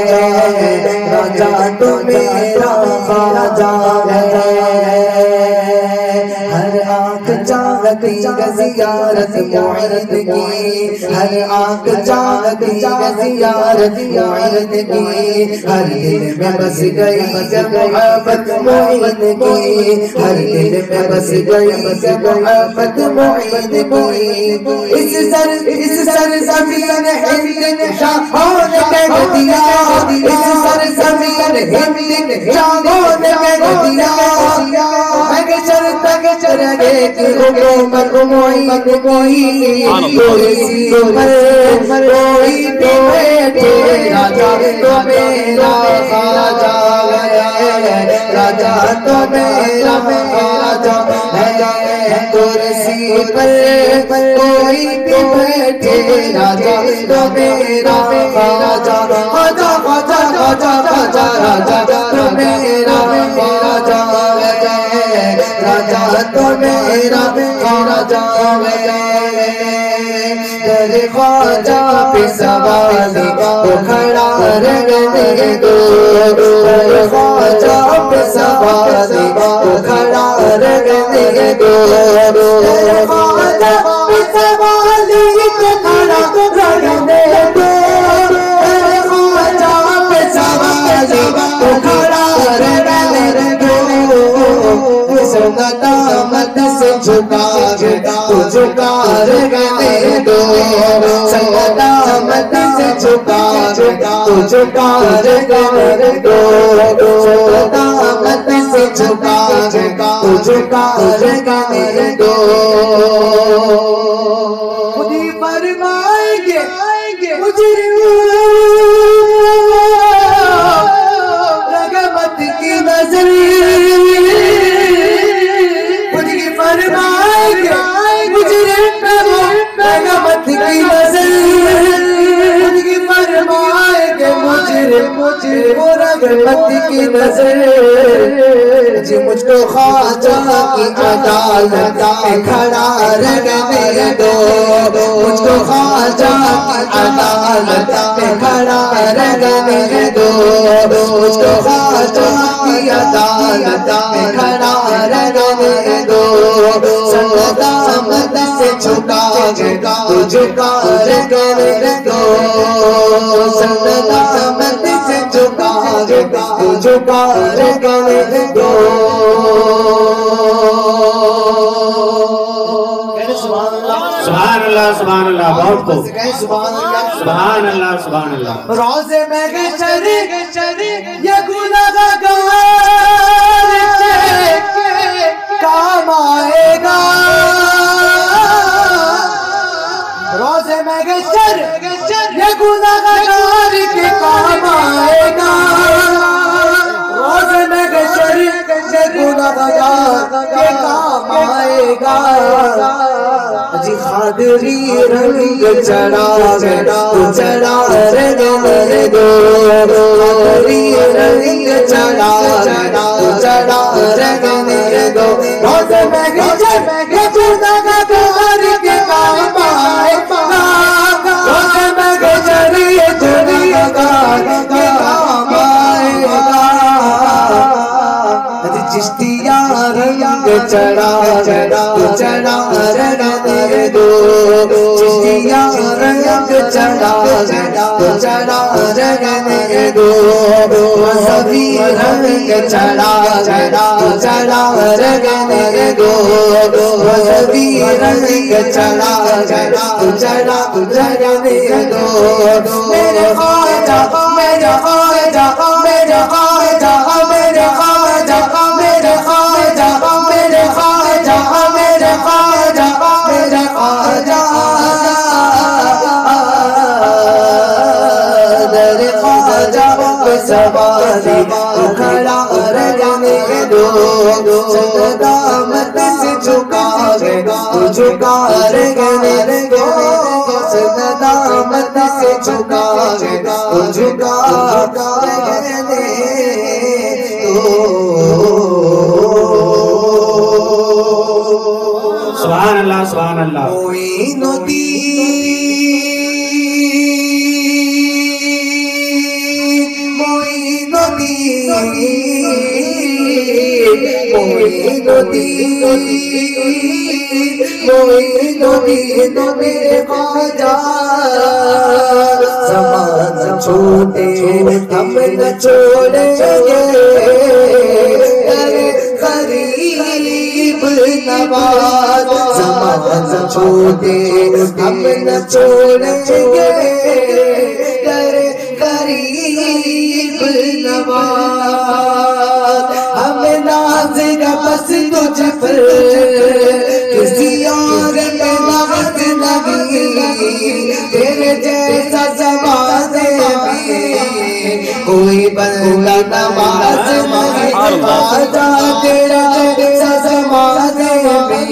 Speaker 5: راجا تو میرا خواجہ ہے ہر آنکھ چاہتی ہے زیارت معید کی ہر آنکھ چاہتی ہے زیارت معید کی ہر دل میں بس گئی محبت معید کی ہر دل میں بس گئی محبت معید کی اس سرزمین ہند شاہوں نے کہہ دیا اس سرزمین ہند شاہوں نے کہہ دیا تک چرگے کی حکومت معید کوئی کرسی پر کوئی بیٹھے راجا تو میرا خواجہ ہے راجا تو میرا خواجہ ہے کرسی پر کوئی بھی بیٹھے راجا تو میرا خواجہ خواجہ خواجہ خواجہ خواجہ راجا تو میرا خواجہ ہے راجا تو میرا خواجہ ہے در خواجہ پہ سوالی تو کھڑا رہنے دو در خواجہ پہ سوالی تو کھڑا رہنے دو در خواجہ پہ سوالی تو کھڑا رہنے دو در خواجہ پہ سوالی تو کھڑا رہنے دو سونا دامت سے جھکا تو جھکا رہنے دو سونا دامت سے جھکا تو جھکا رہنے دو سونا دامت سے جھکا تو جھکا رہنے دو خود ہی فرمائیں گے مجرموں رحمت کی نظر رحمت کی نظر فرمائے کہ مجھے وہ رحمت کی نظر جی مجھ کو خواجہ کی عدالت میں کھڑا رہنے دو مجھ کو خواجہ کی عدالت میں کھڑا رہنے دو مجھ کو خواجہ کی عدالت میں کھڑا رہنے دو سندامت سے جھکا تو جھکا رہنے دو سندامت سے جھکا تو جھکا رہنے دو
Speaker 1: سبحان اللہ سبحان اللہ بہت خوب سبحان اللہ سبحان اللہ
Speaker 5: روزے میں گچری یہ گناہگار کام آئے گا روزے میں گچر یہ گناہگار کے کام آئے گا روزے میں گچر یہ گناہگار کے کام آئے گا جی خادری رنگ چڑھا تو چڑھا رہنے دو خادری رنگ چڑھا تو چڑھا رہنے دو روزے میں گچر یہ گناہگار کے کام آئے گا روزے میں گچر یہ گناہگار کے کام آئے گا چشتیہ رنگ چڑھا تو چڑھا رہنے دو چشتیہ رنگ چڑھا تو چڑھا رہنے دو مذہبی رنگ چڑھا تو چڑھا رہنے دو مذہبی رنگ چڑھا تو چڑھا رہنے دو میرے خواجہ میرے خواجہ میرے خواجہ सवारी खड़ा रहने दो सदामत से झुका रहने दो सदामत से झुका रहने दो
Speaker 1: सुभान अल्लाह सुभान अल्लाह
Speaker 5: मोइनुद्दीन मेरे ख्वाजा ज़माना छोटे हम न छोड़ेंगे गरीब नवाज ज़माना छोटे हम न छोड़ेंगे गरीब नवाज हमें नाज़ बस तुझ पर किसी और पे नाज़ नहीं तेरे जैसा ज़माने में कोई बंदा नवाज नहीं ख्वाजा तेरा जैसा ज़माने में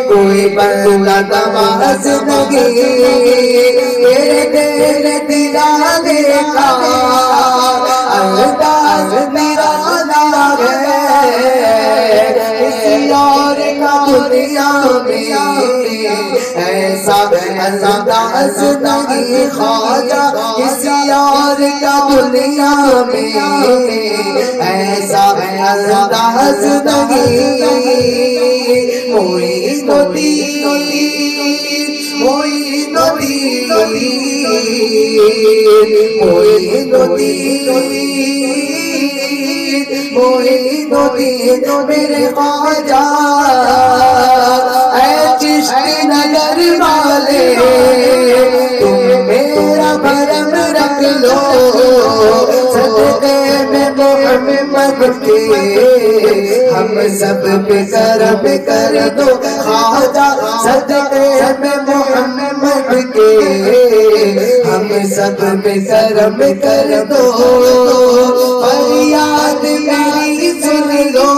Speaker 5: कोई बंदा नवाज नहीं तेरे दिल दिला देखा अंदाज मेरा नाग है किसी और का दुनिया में ऐसा अंदाज नहीं ख्वाजा किसी और का दुनिया में ऐसा अंदाज नहीं मोइनुद्दीन मेरे ख्वाजा ऐ चिश्ती नगर वाले तुम मेरा भरम रख लो सदके में मोहम्मद के हम सब पे करम कर दो ख्वाजा सदके में मोहम्मद के हम सब पे करम कर दो फरियाद मेरी सुन लो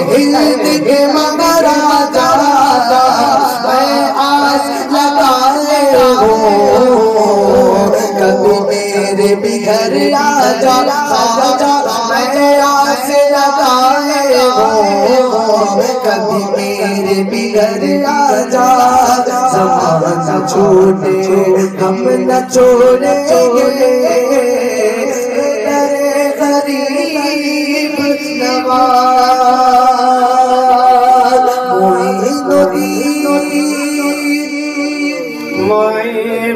Speaker 5: हिंद के महाराजा मैं आस लगाए हो कभी मेरे भी घर आजा आजा मैं आस लगाए हो कभी मेरे भी घर आजा ज़माना छोटे हम न छोड़ेंगे गरीब नवाज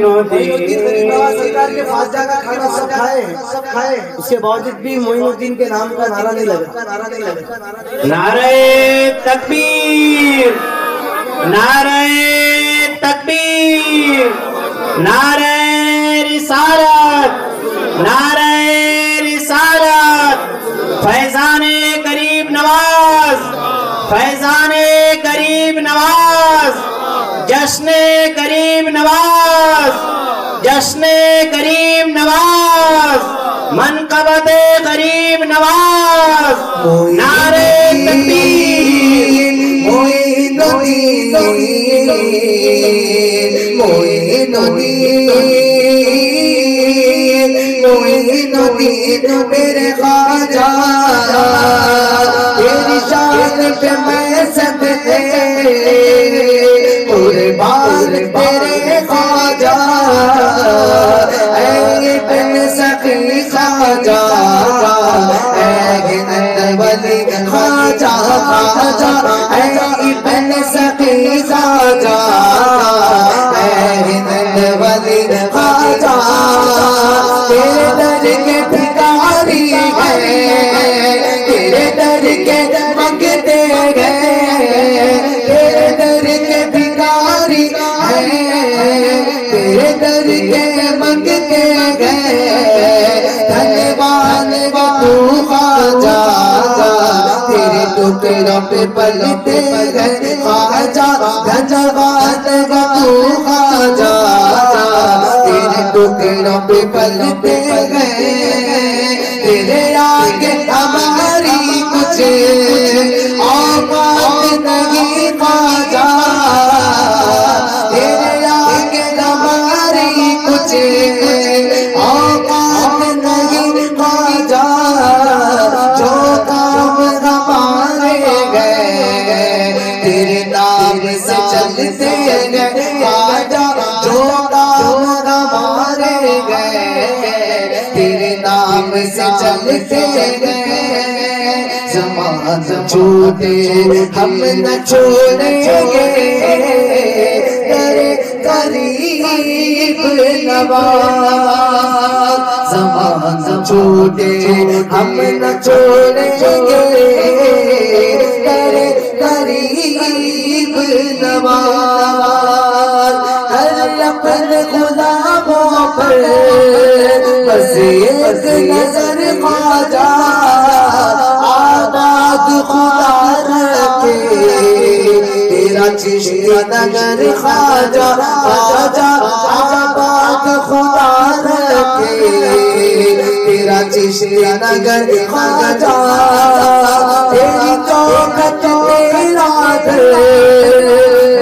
Speaker 5: मोइनुद्दीन ख्वाजा का खाना सब खाए उसके बावजूद भी मोइनुद्दीन के नाम का नारा नहीं लगा
Speaker 1: नारे तकबीर नारे तकबीर नारे रिसालत नारे रिसालत फैजाने गरीब नवाज फैजाने गरीब नवाज जश्ने गरीब नवाज जश्ने गरीब नवाज मनकबते गरीब नवाज नारे तकबीर
Speaker 5: मोइनुद्दीन मेरे ख्वाजा तेरी शान पे मैं सदके कुर्बान तेरे ख्वाजा ऐ इब्न सखी ख्वाजा ऐ वली ख्वाजा ख्वाजा ऐ इब्न सखी ख्वाजा ऐ वली ख्वाजा तेरे दर के भिखारी गए तेरे दर के मंगते गए तेरे दर के भिखारी हैं तेरे दर के मंगते गए धन्यवाद तू ख्वाजा तेरे टुकड़ों पे पलते गए ख्वाजा धन्यवाद तू ख्वाजा तेरे टुकड़ों पे पलते गए तेरे आगे हमारी कुछ औकात नहीं ख्वाजा तेरे आगे हमारी कुछ औकात नहीं ख्वाजा जो काम हमारे गए तेरे नाम से चलते गए ख्वाजा जो काम हमारे गए तेरे नाम से चलते गए ज़माना छूटे हम न छोड़ेंगे तेरे करीब नवाज ज़माना छूटे हम न छोड़ेंगे तेरे करीब नवाज हर अपने गुलामों पर बस एक नजर ख्वाजा आबाद खुदा रखे तेरा चिश्ती नगर ख्वाजा ख्वाजा आबाद खुदा रखे तेरा चिश्ती नगर ख्वाजा तेरी चौखट तेरा दर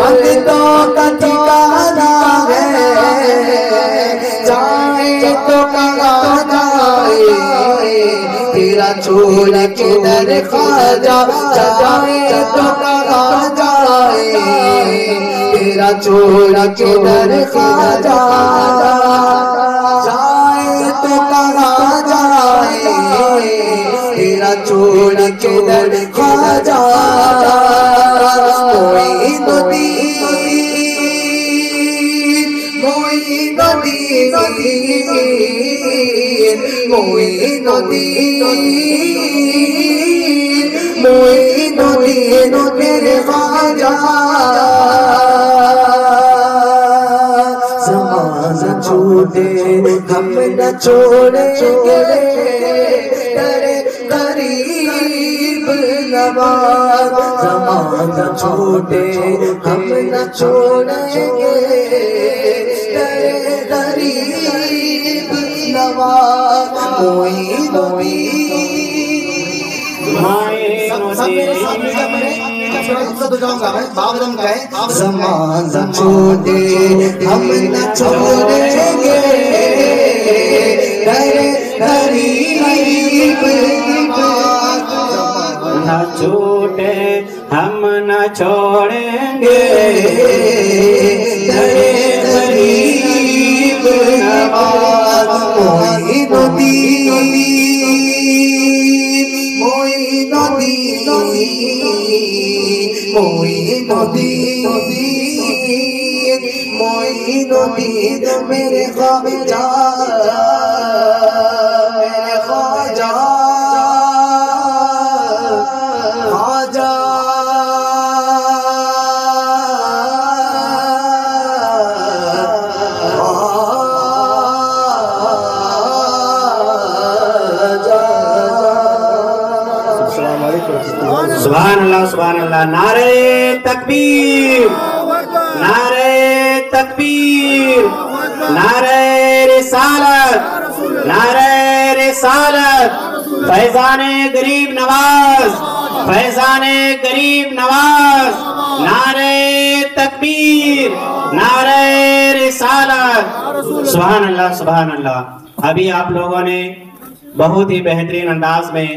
Speaker 5: मंगतों का ठिकाना है जाए तो कहाँ जाए तेरा छोड़ के दर ख्वाजा जाए तो कहाँ जाए तेरा छोड़ के दर ख्वाजा जाए तो कहाँ जाए तेरा छोड़ के दर ख्वाजा मोइनुद्दीन तेरे ख्वाजा ज़माना छूटे हम न छोड़ेंगे तेरे करीब नवाज ज़माना छूटे हम न छोड़ेंगे तेरे करीब नवाज ज़माना छूटे हम न छोड़ेंगे तेरे करीब
Speaker 1: न छूटे हम न छोड़ेंगे
Speaker 5: तेरे करीब नवाज मोइनुद्दीन मेरे ख्वाजा मेरे ख्वाजा ख्वाजा
Speaker 1: सुभान अल्लाह नारे तकबीर नारे तकबीर नारे रिसालत नारे रिसालत फैजाने गरीब नवाज फैजाने गरीब नवाज नारे तकबीर नारे रिसालत सुभान अल्लाह। अभी आप लोगों ने बहुत ही बेहतरीन अंदाज में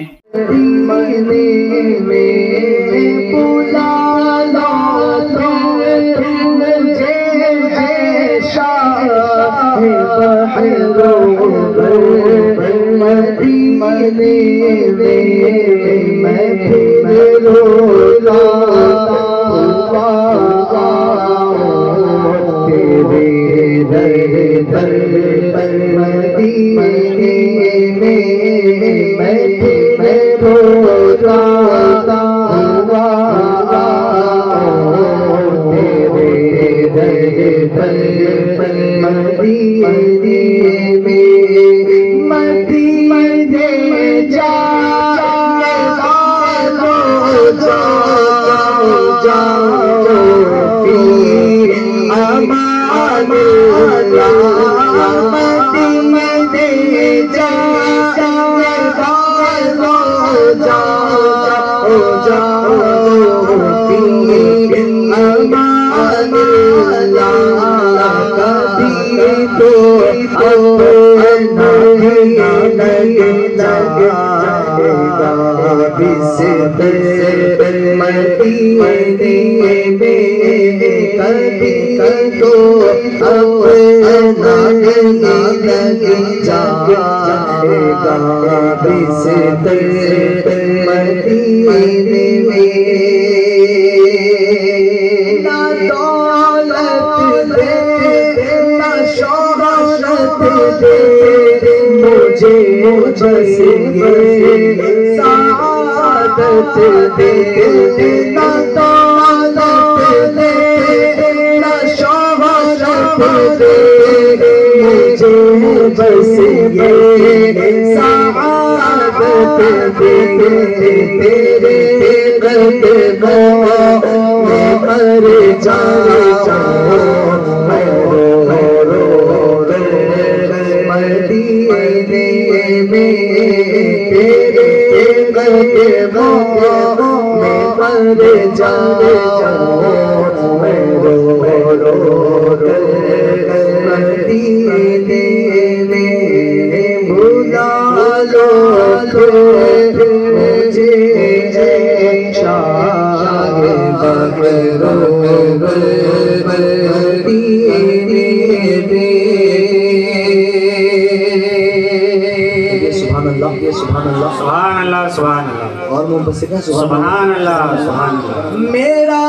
Speaker 5: अपना लगेगा बिस्तर मदीने में कभी तो अपना लग जाएगा बिस्तर मदीने में ना दौलत दे ना शोहरत दे मुझे बस ये सादत दे ना दौलत दे ना शोहरत दे मुझे बस ये सादत दे तेरे कदमों में मर जाऊं मैं रो रो मदीने में तेरे कदमों में मर जाऊं मैं रो रो मदीने में भुला लो मुझे शाह बकरो मदीने में सुभान अल्लाह सुभान अल्लाह
Speaker 1: सुभान अल्लाह सुभान अल्लाह
Speaker 5: और मोहब्बत से कहा
Speaker 1: सुभान अल्लाह सुभान अल्लाह
Speaker 5: मेरा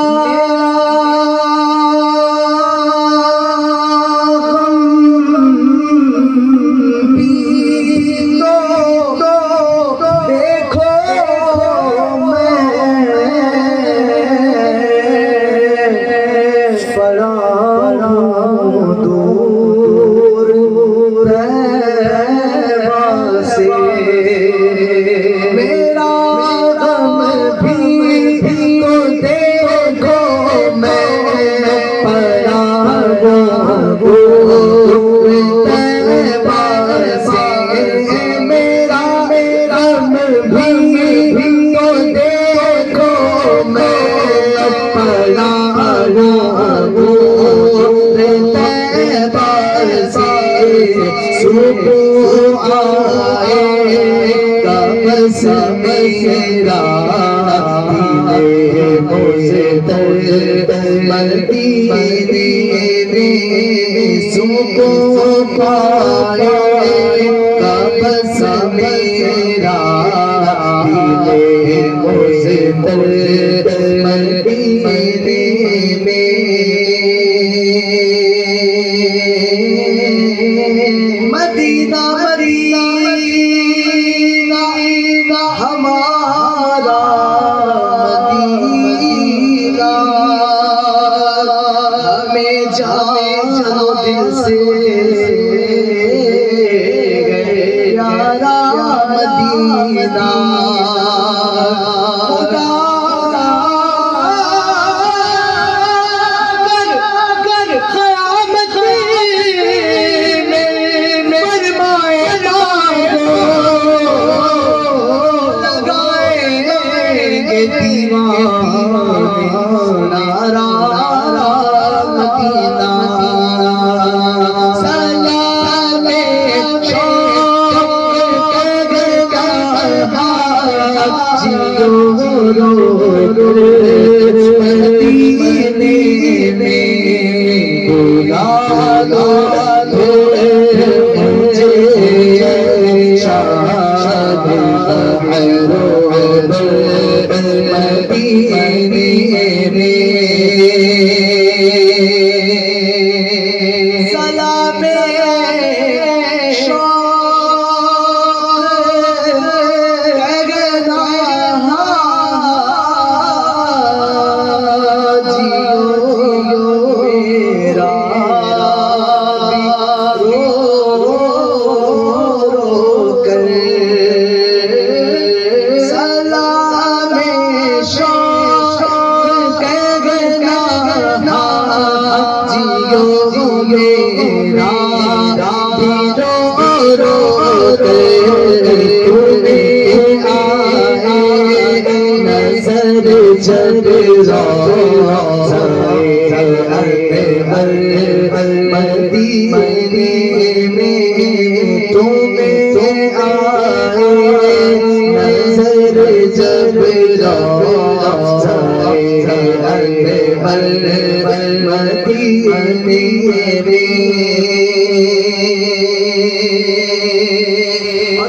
Speaker 5: मदीने में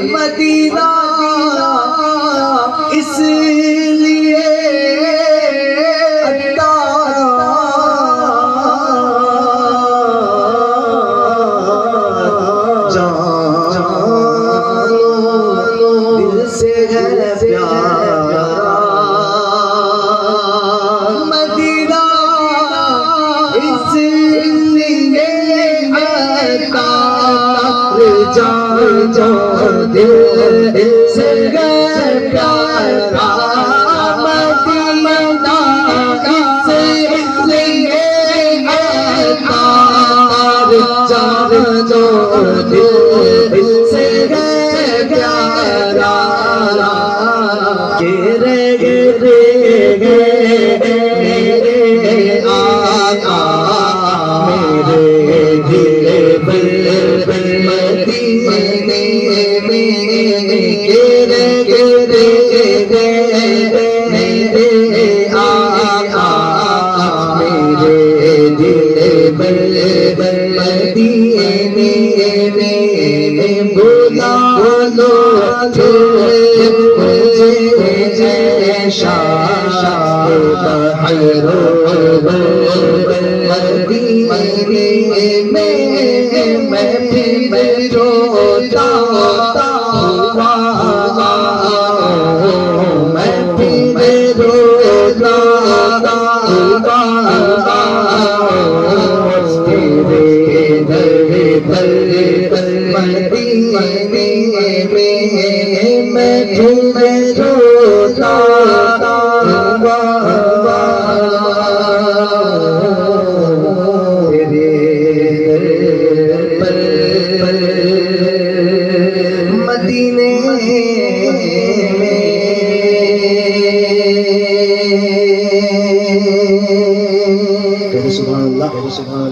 Speaker 5: مدینہ اس لیے دل سے ہے پیارا مدینہ اس لیے جان دل سے ہے پیارا مدینہ اس لیے جان دل سے ہے پیارا میرے آقا میرے دل پر مدینے میں میرے آقا میرے دل پر مدینے میں بولا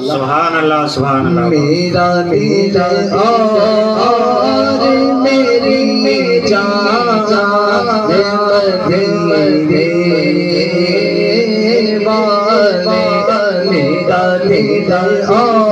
Speaker 1: سبحان اللہ سبحان اللہ
Speaker 5: میرا دل اور میری جان مدینے والے میرا دل اور